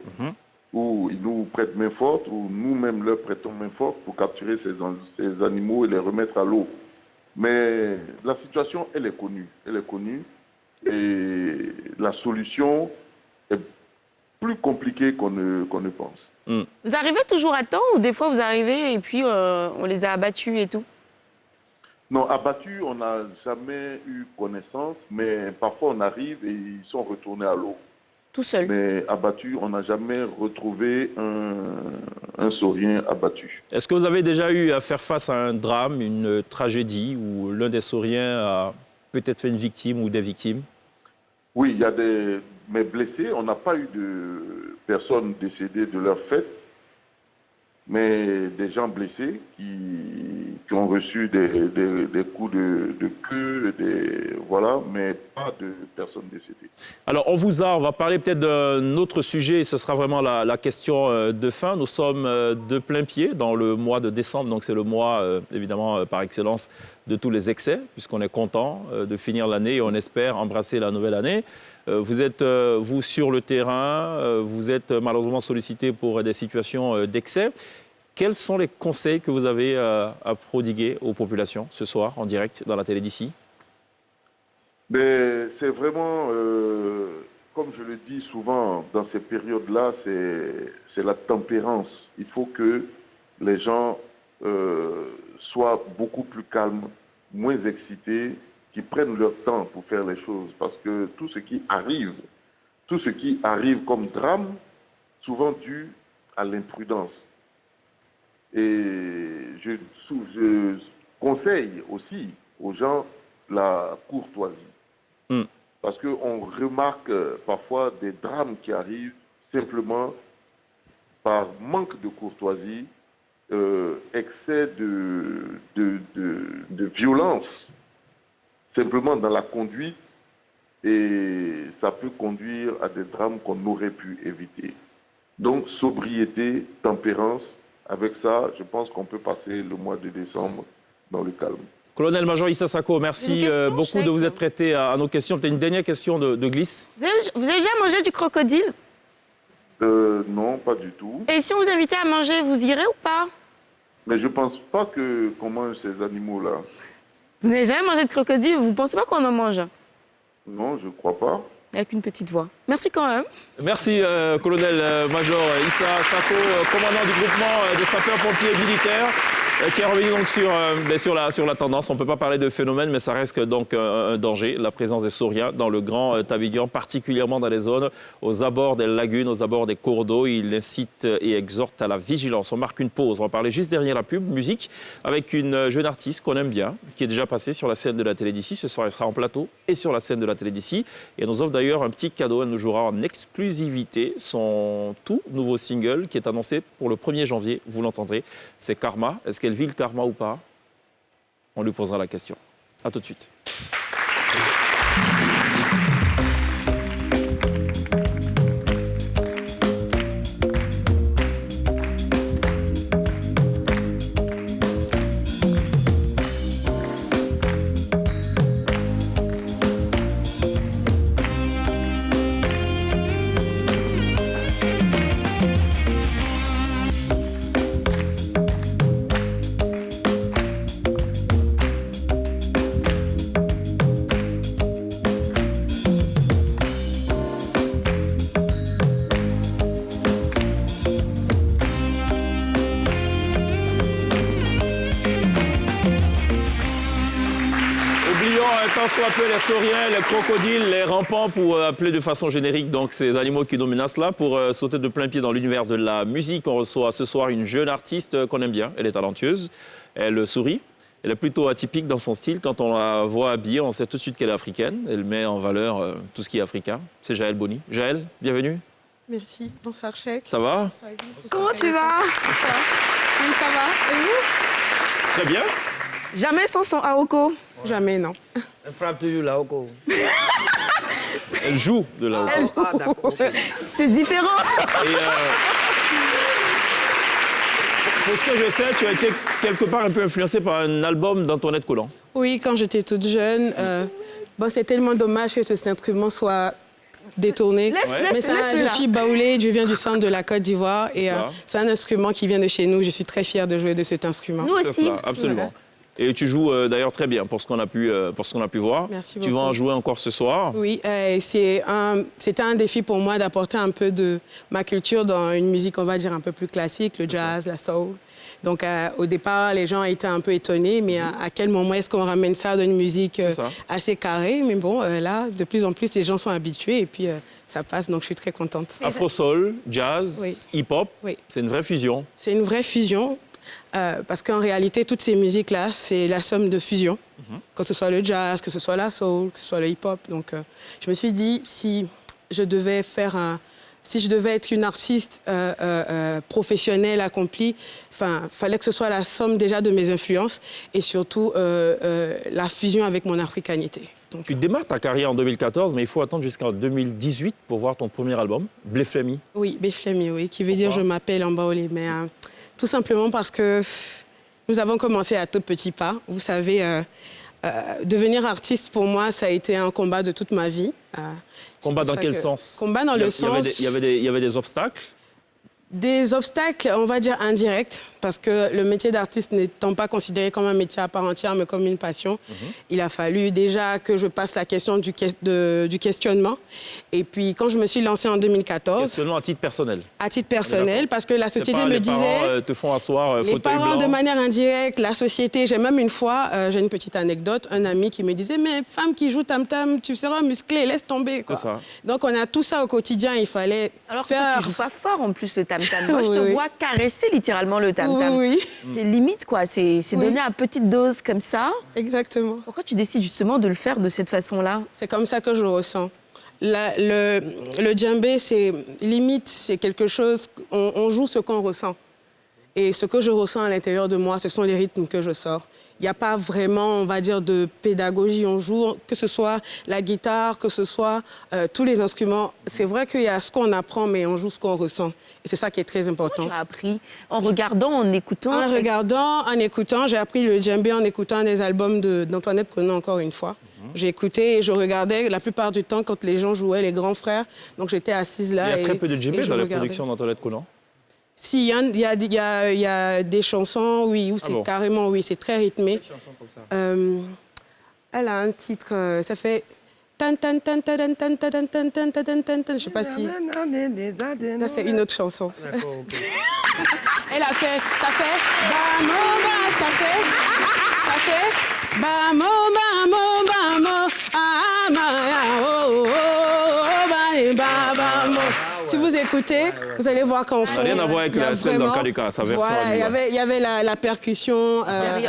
où ils nous prêtent main forte, où nous-mêmes leur prêtons main forte pour capturer ces animaux et les remettre à l'eau. Mais la situation, elle est connue. Elle est connue et la solution est plus compliquée qu'on ne pense. Vous arrivez toujours à temps ou des fois vous arrivez et puis on les a abattus et tout? Non, abattus, on n'a jamais eu connaissance, mais parfois on arrive et ils sont retournés à l'eau. Tout seul. Mais abattus, on n'a jamais retrouvé un saurien abattu. Est-ce que vous avez déjà eu à faire face à un drame, une tragédie, où l'un des sauriens a peut-être fait une victime ou des victimes? Oui, il y a mais blessés. On n'a pas eu de personnes décédées de leur fait. mais des gens blessés qui ont reçu des coups de queue, voilà, mais pas de personnes décédées. Alors, on va parler peut-être d'un autre sujet, et ce sera vraiment la question de fin. Nous sommes de plein pied dans le mois de décembre, donc c'est le mois, évidemment, par excellence, de tous les excès, puisqu'on est content de finir l'année et on espère embrasser la nouvelle année. Vous êtes, vous, sur le terrain, vous êtes malheureusement sollicité pour des situations d'excès. Quels sont les conseils que vous avez à prodiguer aux populations ce soir, en direct, dans la télé d'ici? C'est vraiment, comme je le dis souvent, dans ces périodes-là, c'est la tempérance. Il faut que les gens soient beaucoup plus calmes, moins excités, qui prennent leur temps pour faire les choses. Parce que tout ce qui arrive comme drame, souvent dû à l'imprudence. Et je conseille aussi aux gens la courtoisie. Parce qu'on remarque parfois des drames qui arrivent simplement par manque de courtoisie, excès de violence, simplement dans la conduite, et ça peut conduire à des drames qu'on aurait pu éviter. Donc, sobriété, tempérance, avec ça, je pense qu'on peut passer le mois de décembre dans le calme. Colonel-major Issa Sako, merci beaucoup de vous être prêté à nos questions. Peut-être une dernière question de glisse. Vous avez déjà mangé du crocodile? Non, pas du tout. Et si on vous invitait à manger, vous irez ou pas? Mais je ne pense pas qu'on mange ces animaux-là. Vous n'avez jamais mangé de crocodile? Vous ne pensez pas qu'on en mange? Non, je ne crois pas. Avec une petite voix. Merci quand même. Merci, colonel-major Issa Sako, commandant du groupement des sapeurs-pompiers militaires, qui est revenu donc sur la tendance. On ne peut pas parler de phénomène, mais ça reste donc un danger, la présence des sauriens dans le Grand Abidjan, particulièrement dans les zones aux abords des lagunes, aux abords des cours d'eau. Il incite et exhorte à la vigilance. On marque une pause. On va parler juste derrière la pub, musique, avec une jeune artiste qu'on aime bien, qui est déjà passée sur la scène de la télé d'ici. Ce soir, elle sera en plateau et sur la scène de la télé d'ici. Et elle nous offre d'ailleurs un petit cadeau. Elle nous jouera en exclusivité son tout nouveau single qui est annoncé pour le 1er janvier. Vous l'entendrez, c'est Karma. Est-ce qu'elle vit le karma ou pas? On lui posera la question. À tout de suite. Soit peu les sauriens, les crocodiles, les rampants, pour appeler de façon générique donc ces animaux qui nous menacent là, pour sauter de plein pied dans l'univers de la musique. On reçoit ce soir une jeune artiste qu'on aime bien. Elle est talentueuse, elle sourit, elle est plutôt atypique dans son style. Quand on la voit habillée, on sait tout de suite qu'elle est africaine. Elle met en valeur tout ce qui est africain. C'est Jaël Boni. Jaël, bienvenue. Merci. Bonsoir, Cheikh. Ça va? Comment tu vas? Bonsoir. Oui, ça va. Et vous? Très bien. Jamais sans son Aoko. Jamais, non. Elle frappe toujours la Oko. Elle joue de la haute. Ah, d'accord. C'est différent. Et pour ce que je sais, tu as été quelque part un peu influencé par un album d'Antoinette Collant. Oui, quand j'étais toute jeune, c'est tellement dommage que cet instrument soit détourné. Mais ça, je suis baoulée, je viens du centre de la Côte d'Ivoire et c'est un instrument qui vient de chez nous. Je suis très fière de jouer de cet instrument. Nous aussi. Là, absolument. Voilà. Et tu joues d'ailleurs très bien pour ce qu'on a pu voir. Merci beaucoup. Tu vas en jouer encore ce soir. Oui, c'était un défi pour moi d'apporter un peu de ma culture dans une musique, on va dire, un peu plus classique, le jazz, la soul. Donc, au départ, les gens étaient un peu étonnés, mais à quel moment est-ce qu'on ramène ça dans une musique assez carrée? Mais bon, là, de plus en plus, les gens sont habitués et puis ça passe, donc je suis très contente. Afro-soul, jazz, hip-hop, c'est une vraie fusion. C'est une vraie fusion. Parce qu'en réalité, toutes ces musiques-là, c'est la somme de fusion. Que ce soit le jazz, que ce soit la soul, que ce soit le hip-hop. Donc, je me suis dit, si je devais faire si je devais être une artiste professionnelle, accomplie, fallait que ce soit la somme déjà de mes influences et surtout la fusion avec mon africanité. Donc, tu démarres ta carrière en 2014, mais il faut attendre jusqu'en 2018 pour voir ton premier album, Bleflemi. Oui, Bleflemi, oui, qui veut dire je m'appelle Ambaolé. Mais tout simplement parce que nous avons commencé à tout petits pas. Vous savez, devenir artiste, pour moi, ça a été un combat de toute ma vie. Combat dans quel sens? Combat dans le sens... Il y avait des obstacles? Des obstacles, on va dire indirects, parce que le métier d'artiste n'étant pas considéré comme un métier à part entière, mais comme une passion, il a fallu déjà que je passe la question du questionnement. Et puis, quand je me suis lancée en 2014... Questionnement à titre personnel? À titre personnel, parce que la société me disait... Les parents te font asseoir, les parents, de manière indirecte, la société... J'ai même une fois, j'ai une petite anecdote, un ami qui me disait « Mais femme qui joue tam-tam, tu seras musclée, laisse tomber. » C'est ça. Donc, on a tout ça au quotidien, il fallait Alors faire... que tu joues pas fort, en plus, le tam-tam. Moi, je te vois caresser littéralement le tam-tam. Oui. C'est limite, quoi. C'est donné à petite dose comme ça. Exactement. Pourquoi tu décides justement de le faire de cette façon-là? C'est comme ça que je le ressens. Le djembé, c'est limite, c'est quelque chose... On joue ce qu'on ressent. Et ce que je ressens à l'intérieur de moi, ce sont les rythmes que je sors. Il n'y a pas vraiment, on va dire, de pédagogie. On joue, que ce soit la guitare, que ce soit tous les instruments. C'est vrai qu'il y a ce qu'on apprend, mais on joue ce qu'on ressent. Et c'est ça qui est très important. Comment tu as appris? En regardant, en écoutant? En regardant, en écoutant. J'ai appris le djembé en écoutant des albums d'Antoinette Konan, encore une fois. J'ai écouté et je regardais la plupart du temps quand les gens jouaient, les grands frères. Donc j'étais assise là. Il y a très peu de djembé dans la production d'Antoinette Konan. Si, il y a des chansons, oui, où c'est carrément, oui, c'est très rythmé. Quelle chanson comme ça? Elle a un titre, ça fait... Tan, tan, tan, tan, tan, tan, tan, tan, tan, tan, tan, tan. Je sais pas si... Là, c'est une autre chanson. D'accord, ok. Elle a fait... Ça fait... Bamo, ça fait... Bamo, bamo, bamo, ah, ma, oh, oh, oh, bamo. Si vous écoutez, vous allez voir qu'en fond... Ça n'a rien à voir avec celle dans Kadeka, sa version. Voilà, il y avait la percussion.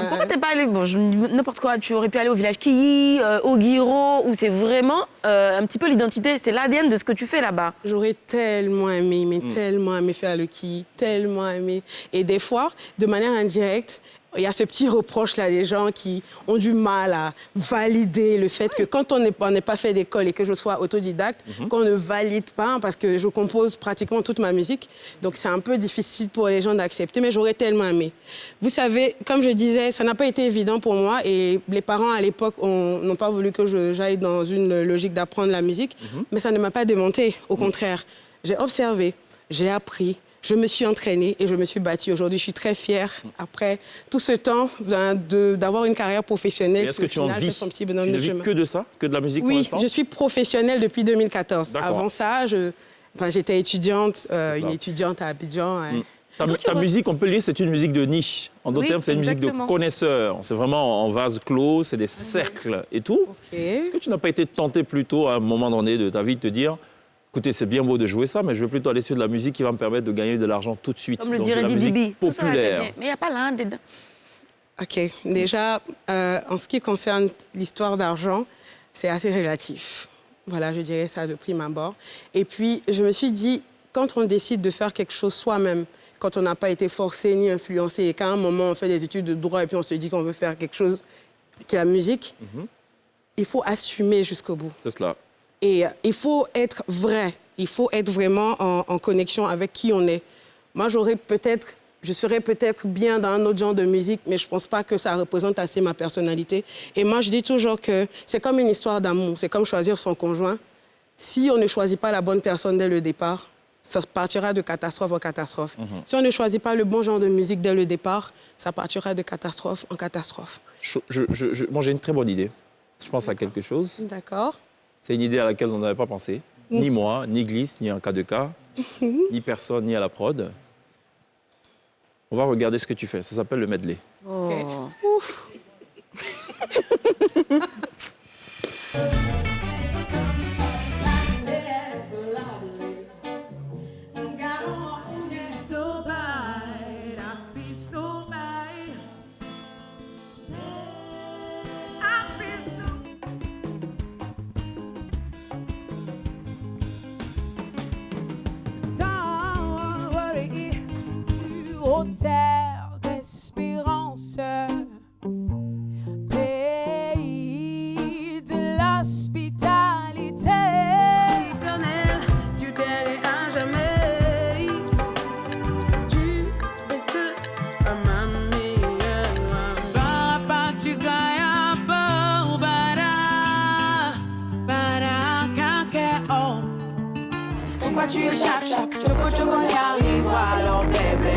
Pourquoi t'es pas allé, n'importe quoi, tu aurais pu aller au village Kiyi, au Guiro, où c'est vraiment un petit peu l'identité, c'est l'ADN de ce que tu fais là-bas. J'aurais tellement aimé, tellement aimé faire le Kiyi, tellement aimé. Et des fois, de manière indirecte, il y a ce petit reproche-là des gens qui ont du mal à valider le fait que quand on n'est pas fait d'école et que je sois autodidacte, qu'on ne valide pas, parce que je compose pratiquement toute ma musique. Donc c'est un peu difficile pour les gens d'accepter, mais j'aurais tellement aimé. Vous savez, comme je disais, ça n'a pas été évident pour moi et les parents à l'époque n'ont pas voulu que j'aille dans une logique d'apprendre la musique, mais ça ne m'a pas démonté, au contraire. J'ai observé, j'ai appris. Je me suis entraînée et je me suis battue. Aujourd'hui, je suis très fière, après tout ce temps, d'avoir une carrière professionnelle. Est-ce que tu en vis? Tu ne vis que de ça? Que de la musique pour l'instant? Oui, je suis professionnelle depuis 2014. Avant ça, j'étais étudiante, une étudiante à Abidjan. Ta musique, on peut le dire, c'est une musique de niche. En d'autres termes, c'est une musique de connaisseurs. C'est vraiment en vase clos, c'est des cercles et tout. Est-ce que tu n'as pas été tenté plutôt à un moment donné de ta vie de te dire écoutez, c'est bien beau de jouer ça, mais je veux plutôt aller sur de la musique qui va me permettre de gagner de l'argent tout de suite. Comme le dirait Didi populaire. Mais il n'y a pas l'un dedans. OK. Déjà, en ce qui concerne l'histoire d'argent, c'est assez relatif. Voilà, je dirais ça de prime abord. Et puis, je me suis dit, quand on décide de faire quelque chose soi-même, quand on n'a pas été forcé ni influencé, et qu'à un moment, on fait des études de droit et puis on se dit qu'on veut faire quelque chose qui est la musique, il faut assumer jusqu'au bout. C'est cela. Et il faut être vrai, il faut être vraiment en connexion avec qui on est. Moi, je serais peut-être bien dans un autre genre de musique, mais je ne pense pas que ça représente assez ma personnalité. Et moi, je dis toujours que c'est comme une histoire d'amour, c'est comme choisir son conjoint. Si on ne choisit pas la bonne personne dès le départ, ça partira de catastrophe en catastrophe. Si on ne choisit pas le bon genre de musique dès le départ, ça partira de catastrophe en catastrophe. Moi, j'ai une très bonne idée. Je pense à quelque chose. D'accord. C'est une idée à laquelle on n'avait pas pensé. Ni moi, ni Glisse, ni en Kadeka, ni personne, ni à la prod. On va regarder ce que tu fais. Ça s'appelle le medley. Okay. Pourquoi tu échappes, choco, choco, on y arrivera, alors blé, blé,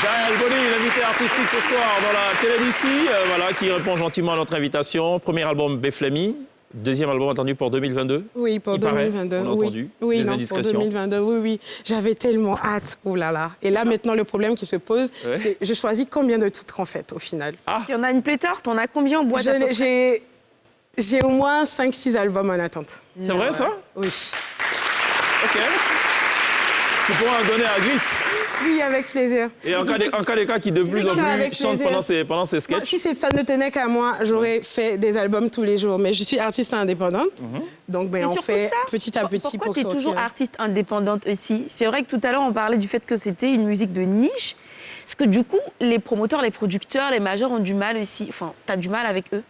Jaël Boni, l'invité artistique ce soir dans la télé d'ici, voilà, qui répond gentiment à notre invitation. Premier album Beflemi, deuxième album attendu pour 2022. Oui, pour Il paraît, 2022. on a entendu, oui, des non, indiscrétions. pour 2022, oui, oui. J'avais tellement hâte. Oh là là. Et là, maintenant, le problème qui se pose, c'est je choisis combien de titres, en fait, au final. Il y en a une pléthore, t'en as combien en boîte à peu près? J'ai au moins 5-6 albums en attente. C'est vrai, ça? Oui. OK. Tu pourras en donner à Gris. Oui, avec plaisir. Et en cas des cas qui de plus en plus chante pendant ses sketchs. Moi, si ça ne tenait qu'à moi, j'aurais fait des albums tous les jours. Mais je suis artiste indépendante. Donc, on fait petit à petit pour sortir. Pourquoi tu es toujours artiste indépendante aussi? C'est vrai que tout à l'heure, on parlait du fait que c'était une musique de niche. Parce que du coup, les promoteurs, les producteurs, les majors ont du mal aussi. Enfin, tu as du mal avec eux.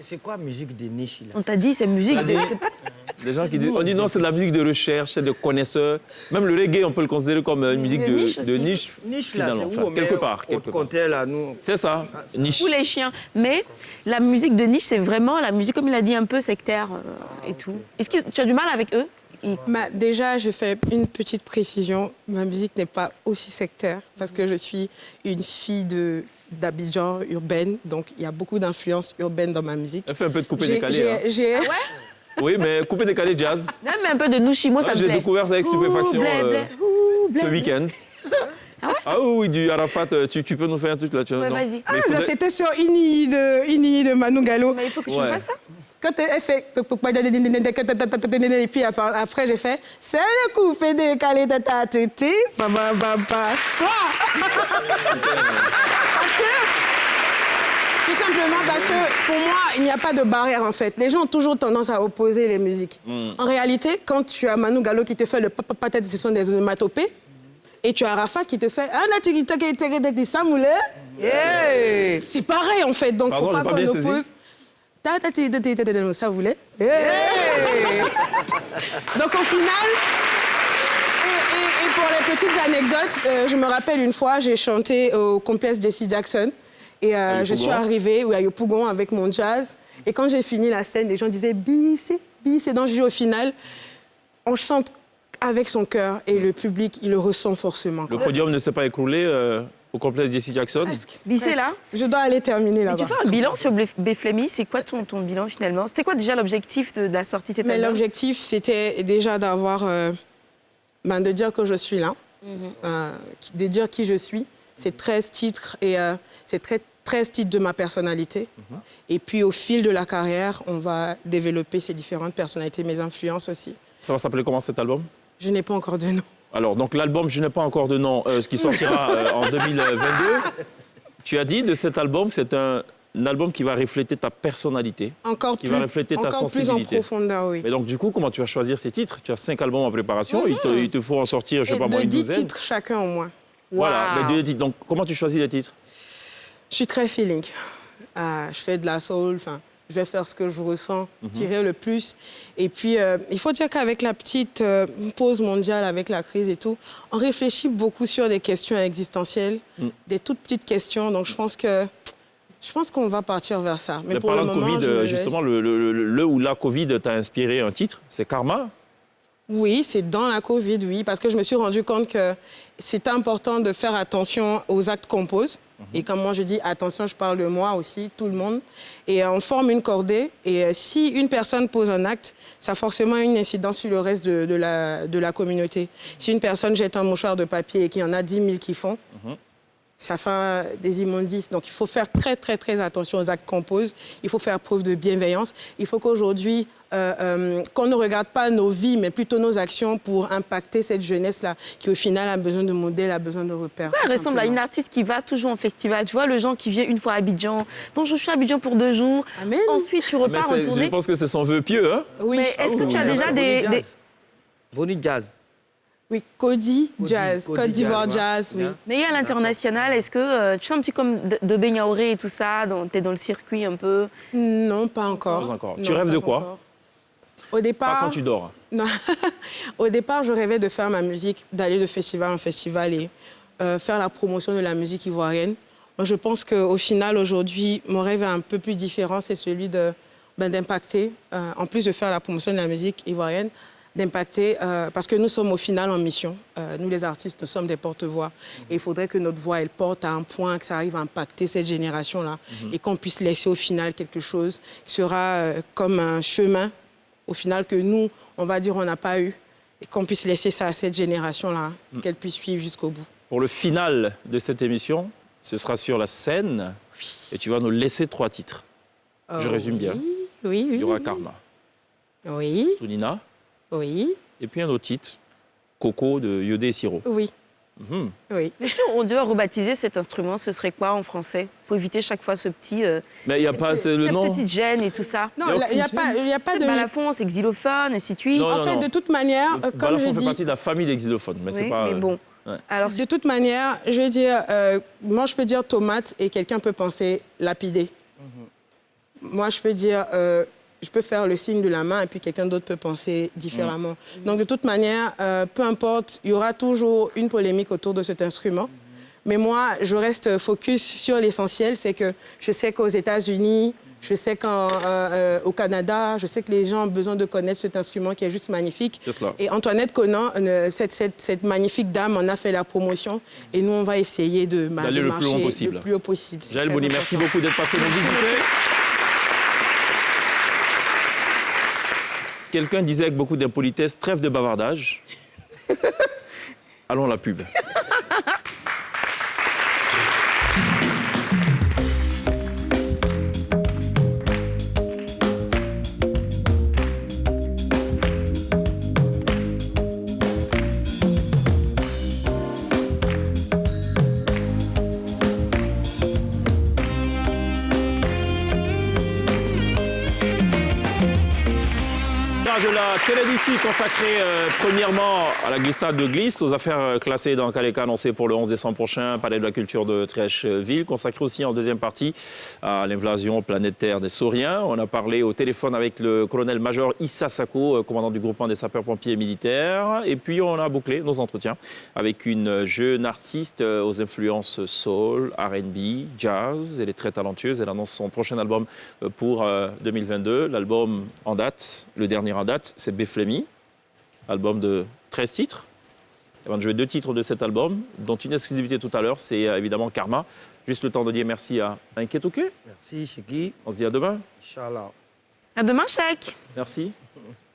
C'est quoi musique de niche là? On t'a dit, c'est musique de... Des gens qui disent, on dit non, c'est de la musique de recherche, c'est de connaisseurs. Même le reggae, on peut le considérer comme une musique de niche. Niche là, finalement. c'est où? Enfin, quelque part. Là, nous. C'est ça, niche. Tous les chiens. Mais la musique de niche, c'est vraiment la musique, comme il a dit, un peu sectaire et tout. Est-ce que tu as du mal avec eux? Déjà, je fais une petite précision. Ma musique n'est pas aussi sectaire parce que je suis une fille d'Abidjan urbaine, donc il y a beaucoup d'influences urbaines dans ma musique. Elle fait un peu de coupé-décalé. Ah ouais? Oui, mais coupé-décalé jazz. Non, mais un peu de Nushimo, ça me plaît. J'ai découvert ça avec stupéfaction ce week-end. Ah ouais? Ah oui, du Arafat, tu peux nous faire un truc là? Ouais, vas-y. C'était sur Ini de Manu Galo. Mais il faut que tu me fasses ça. Quand elle fait... Et puis après, j'ai fait... C'est le coupé décalé de ta tétée. Tout simplement parce que, pour moi, il n'y a pas de barrière, en fait. Les gens ont toujours tendance à opposer les musiques. En réalité, quand tu as Manu Galo qui te fait le papa-tête, ce sont des onomatopées, et tu as Rafa qui te fait « c'est pareil, en fait. Donc, il ne faut pas qu'on oppose... Ça voulait. Donc au final, et pour les petites anecdotes, je me rappelle une fois, j'ai chanté au complexe Jesse Jackson et je suis arrivée à Yopougon avec mon jazz. Et quand j'ai fini la scène, les gens disaient c'est donc au final, on chante avec son cœur et le public, il le ressent forcément. Le podium ne s'est pas écroulé au complexe Jesse Jackson. Bissé là. Je dois aller terminer là-bas. Tu fais un bilan sur Beflemi, c'est quoi ton bilan finalement? C'était quoi déjà l'objectif de la sortie de cet album? L'objectif, c'était déjà d'avoir, de dire que je suis là, de dire qui je suis. C'est 13 titres et c'est 13 titres de ma personnalité. Et puis au fil de la carrière, on va développer ces différentes personnalités, mes influences aussi. Ça va s'appeler comment cet album? Je n'ai pas encore de nom. Alors, donc l'album Je n'ai pas encore de nom, ce qui sortira en 2022. Tu as dit de cet album que c'est un album qui va refléter ta personnalité, qui va refléter ta sensibilité. Plus en profondeur, oui. Mais donc, du coup, comment tu vas choisir ces titres? Tu as 5 albums en préparation, il te faut en sortir, je ne sais pas moi, une 10 douzaine. titres chacun au moins. Voilà, mais 2 titres. Donc, comment tu choisis les titres? Je suis très feeling. Je fais de la soul, je vais faire ce que je ressens, tirer le plus. Et puis, il faut dire qu'avec la petite pause mondiale, avec la crise et tout, on réfléchit beaucoup sur des questions existentielles, des toutes petites questions. Donc, je pense qu'on va partir vers ça. Mais parlant de Covid, justement, le ou la Covid t'a inspiré un titre, c'est Karma? Oui, c'est dans la Covid, oui, parce que je me suis rendu compte que c'est important de faire attention aux actes qu'on pose. Et comme moi je dis, attention, je parle de moi aussi, tout le monde. Et on forme une cordée. Et si une personne pose un acte, ça a forcément une incidence sur le reste de la communauté. Si une personne jette un mouchoir de papier et qu'il y en a 10 000 qui font, ça fait des immondices. Donc il faut faire très, très, très attention aux actes qu'on pose. Il faut faire preuve de bienveillance. Il faut qu'aujourd'hui, qu'on ne regarde pas nos vies, mais plutôt nos actions pour impacter cette jeunesse-là, qui au final a besoin de modèles, a besoin de repères. Elle ressemble à une artiste qui va toujours en festival. Tu vois, le genre qui vient une fois à Abidjan. Bonjour, je suis à Abidjan pour 2 jours. Amen. Ensuite, tu repars en tournée. Je pense que c'est son vœu pieux, hein? Oui. Mais est-ce que tu as déjà des... Bonnie Jazz. Oui, Cody Jazz, Côte d'Ivoire Jazz, oui. Mais il y a l'international, est-ce que tu sens un petit comme de Benyaoré et tout ça, tu es dans le circuit un peu? Non, pas encore. Pas encore. Non, Tu rêves pas de quoi encore. Au départ... Pas quand tu dors. Non. Au départ, je rêvais de faire ma musique, d'aller de festival en festival et faire la promotion de la musique ivoirienne. Moi, je pense qu'au final, aujourd'hui, mon rêve est un peu plus différent. C'est celui d'impacter, en plus de faire la promotion de la musique ivoirienne, d'impacter, parce que nous sommes au final en mission. Nous, les artistes, nous sommes des porte-voix. Et il faudrait que notre voix, elle porte à un point que ça arrive à impacter cette génération-là et qu'on puisse laisser au final quelque chose qui sera comme un chemin, au final, que nous, on va dire, on n'a pas eu, et qu'on puisse laisser ça à cette génération-là, qu'elle puisse suivre jusqu'au bout. Pour le final de cette émission, ce sera sur la scène et tu vas nous laisser 3 titres. Je résume bien. Oui. Il y aura Karma, Oui. Sunina, Oui. et puis un autre titre, Coco de Yodé et Siro. Oui. Oui. Mais si on devait rebaptiser cet instrument, ce serait quoi en français? Pour éviter chaque fois ce petit... Mais il n'y a pas le nom. Cette petite gêne et tout ça. Non, il n'y a pas de... Balafon, c'est xylophone, et ainsi de suite. Non, En fait, de toute manière, comme Balafon je fait dis... partie de la famille des xylophones, mais c'est Oui, pas... mais bon. ouais. Alors, De toute manière, je veux dire, moi, je peux dire tomate et quelqu'un peut penser lapidé. Moi, je peux dire... je peux faire le signe de la main et puis quelqu'un d'autre peut penser différemment. Donc, de toute manière, peu importe, il y aura toujours une polémique autour de cet instrument. Mais moi, je reste focus sur l'essentiel, c'est que je sais qu'aux États-Unis, je sais qu'au Canada, je sais que les gens ont besoin de connaître cet instrument qui est juste magnifique. C'est cela. Et Antoinette Conan, cette magnifique dame, en a fait la promotion. Et nous, on va essayer d'aller le plus loin possible. le plus haut possible. C'est Jaël très Boni, important. merci beaucoup d'être passé nous visiter. Quelqu'un disait avec beaucoup d'impolitesse, trêve de bavardage. Allons à la pub. De la Télévisie consacrée premièrement à la glissade de glisse, aux affaires classées dans Kaleka annoncées pour le 11 décembre prochain, Palais de la Culture de Trècheville, consacrée aussi en deuxième partie à l'invasion planétaire des Sauriens. On a parlé au téléphone avec le colonel-major Issa Sako, commandant du groupement des sapeurs-pompiers militaires. Et puis on a bouclé nos entretiens avec une jeune artiste aux influences soul, R&B, jazz. Elle est très talentueuse. Elle annonce son prochain album pour 2022. L'album en date, le dernier en date, c'est Beflemi, album de 13 titres. On va jouer 2 titres de cet album, dont une exclusivité tout à l'heure, c'est évidemment Karma. Juste le temps de dire merci à Nketoke. Merci, Chiki. On se dit à demain. Inch'Allah. à demain, Chèque. Merci.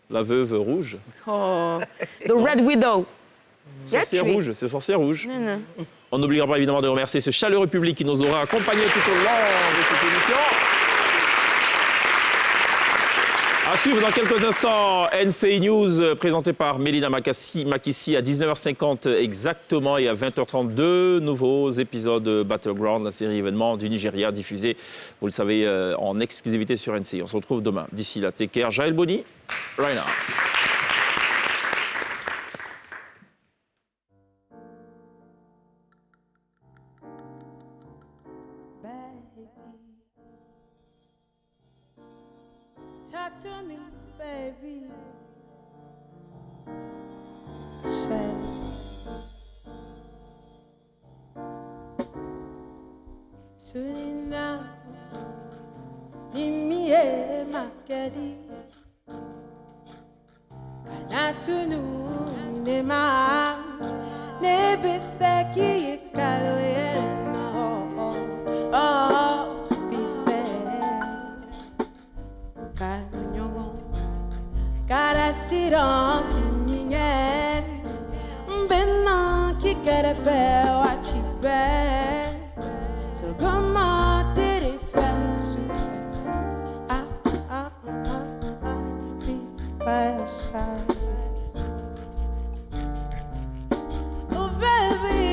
La veuve rouge. Oh, The Red Widow. Sorcière tué. rouge, c'est sorcière rouge. Non. On n'oubliera pas évidemment de remercier ce chaleureux public qui nous aura accompagnés tout au long de cette émission. À suivre dans quelques instants, NCI News présenté par Mélina Makissi à 19h50 exactement et à 20h32, nouveaux épisodes Battleground, la série événements du Nigeria diffusée, vous le savez, en exclusivité sur NCI. On se retrouve demain. D'ici là, take care. Jaël Boni, right now. Talk to me, baby. Say. Sunina, Mimi e Makedi. Kanatunu ne ma ne be feki kaloye no. Oh, be fair. Kanyogo. Cara silence ninguém. Bena que quer ver o ativer. So comment te faire souffrir. Be fair. Oh baby.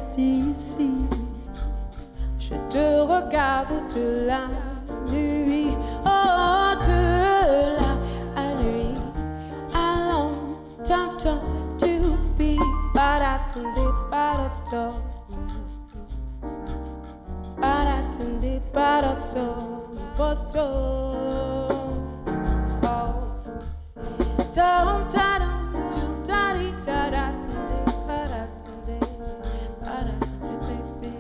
reste ici. Je te regarde de la nuit, oh, de la nuit. Allons, tam-tam, to be, baratunde, barato. Baratunde, barato, boto. Oh, tom, ta-dum, tum, ta-di, ta-da-tunde, baratunde, baratunde, baby.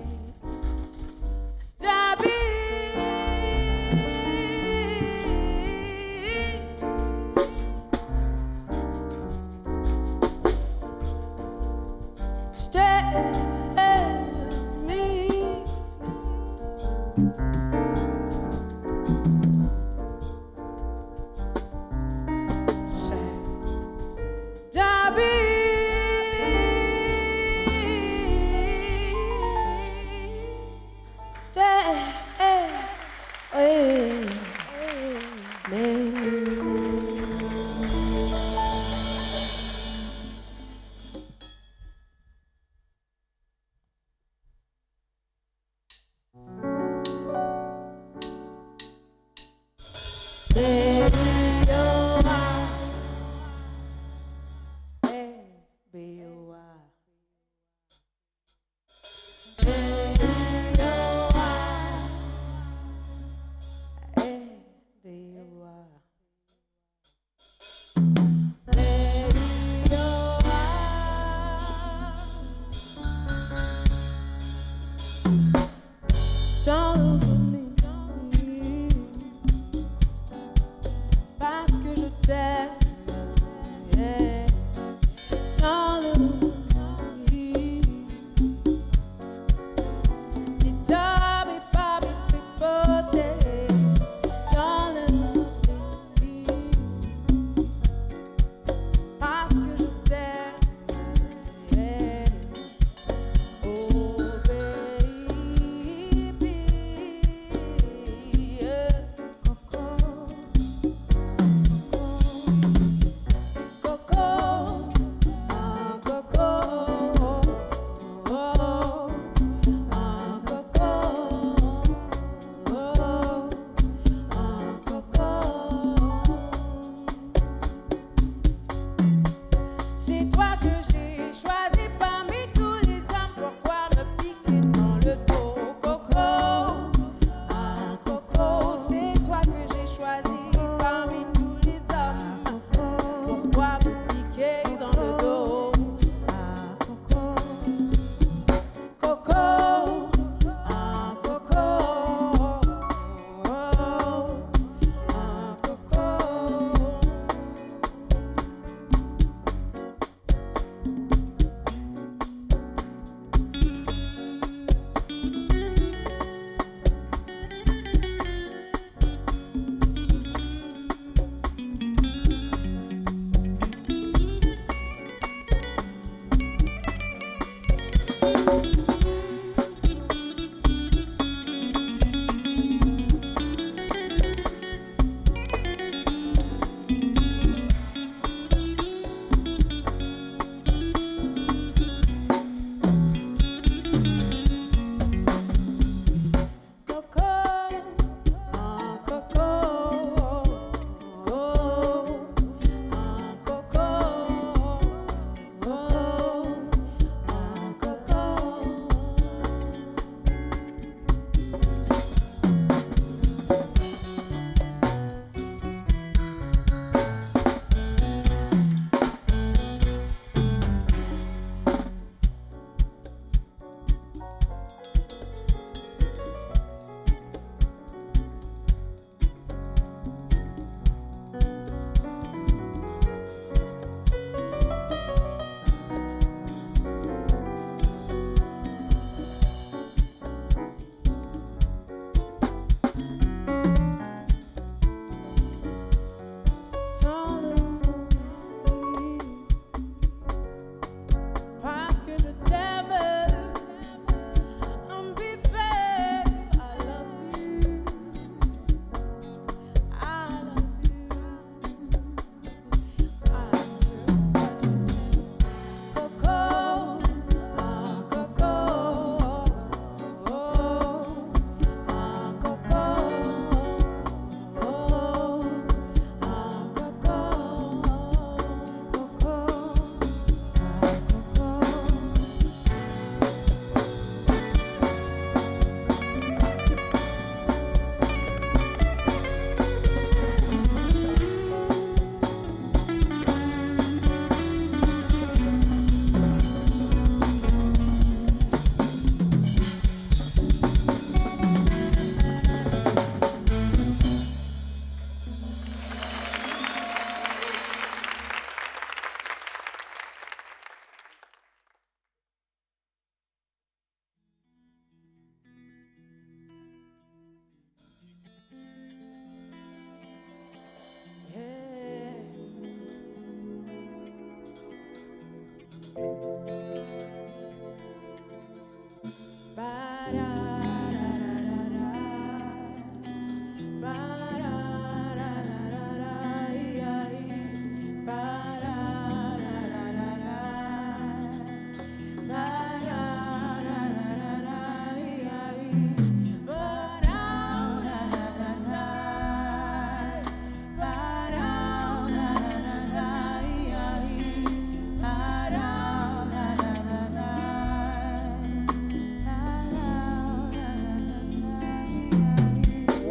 Jabi. Stay with me. Say,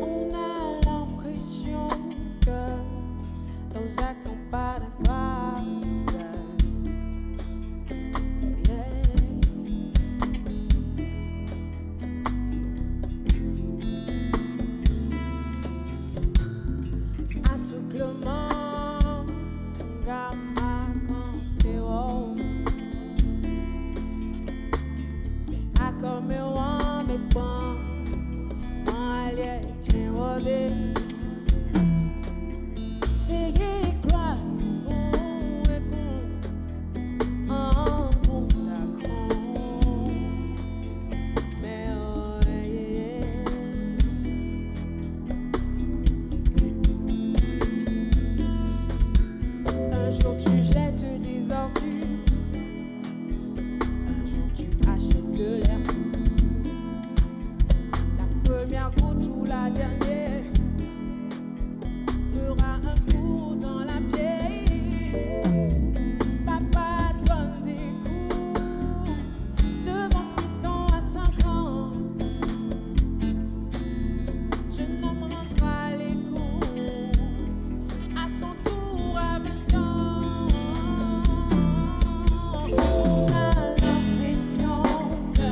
On a l'impression que nos actes n'ont pas d'impact. Assouclement, gamma cantéro. C'est à comme un mais bon. Allez, tiens, rodé. C'est quoi? Un bon d'accord. Mais oh, un jour tu jettes des ordures. Un jour tu achètes de l'air. Première goutte ou la dernière fera un trou dans la pierre. Papa donne des coups devant 6 ans à 5 ans. Jeune homme rendra les coups à son tour à 20 ans. On a l'impression que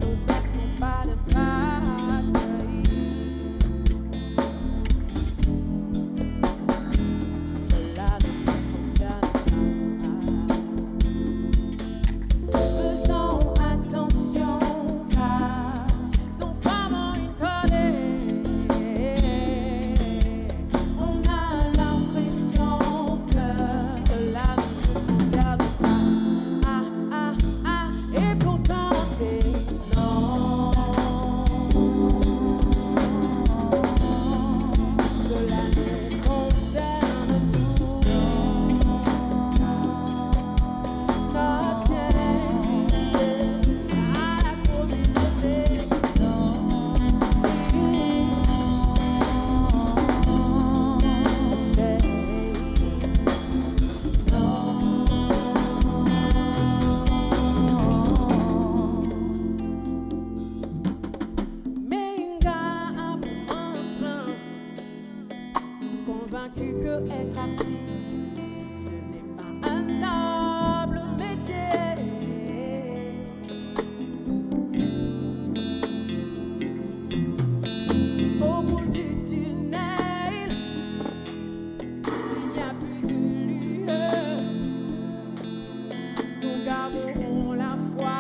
nos actes n'ont pas de part. Cela ne nous concerne pas. Faisons attention car nos femmes ont une colère. On a l'impression que cela ne nous concerne pas. Ah, ah, ah, et pourtant c'est non. Cela nous concerne tous. Notre bien-être à la communauté. Menga a monstre, convaincu que être artiste, ce n'est pas un noble métier. Si au bout du tunnel, il n'y a plus de lueur, nous garderons la foi.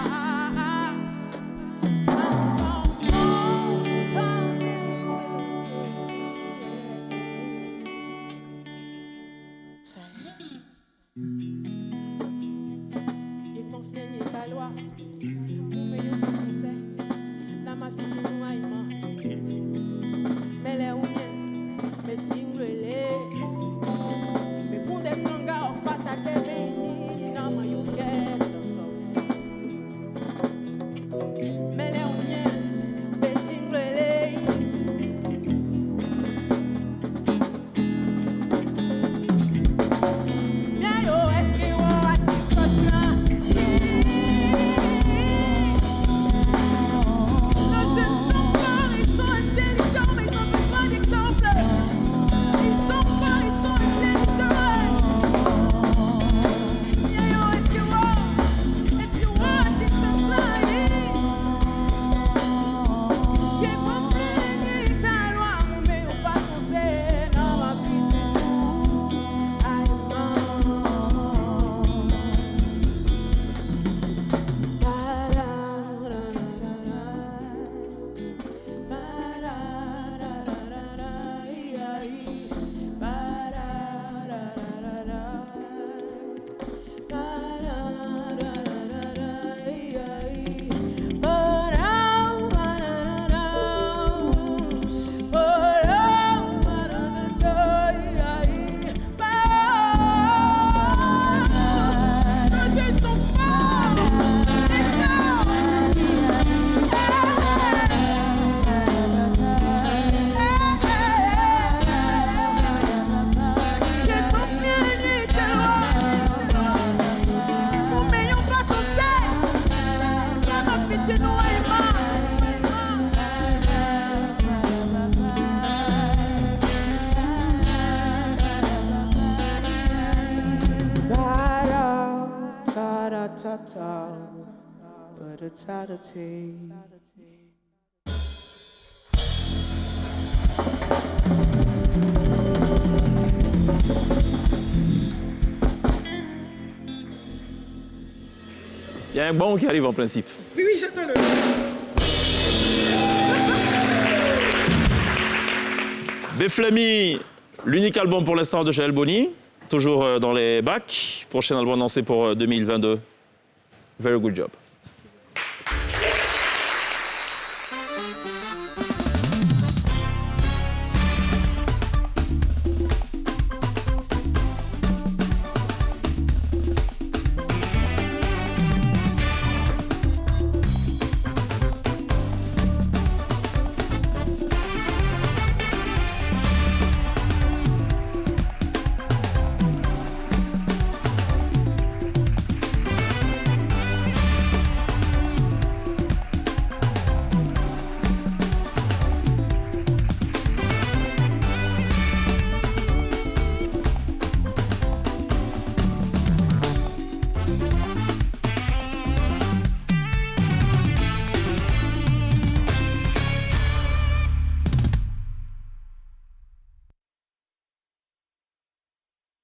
totality. Il y a un bon qui arrive en principe. Oui, oui, j'attends le... Beflemi, l'unique album pour l'instant de Joël Bonny, toujours dans les bacs. Prochain album annoncé pour 2022. Very good job.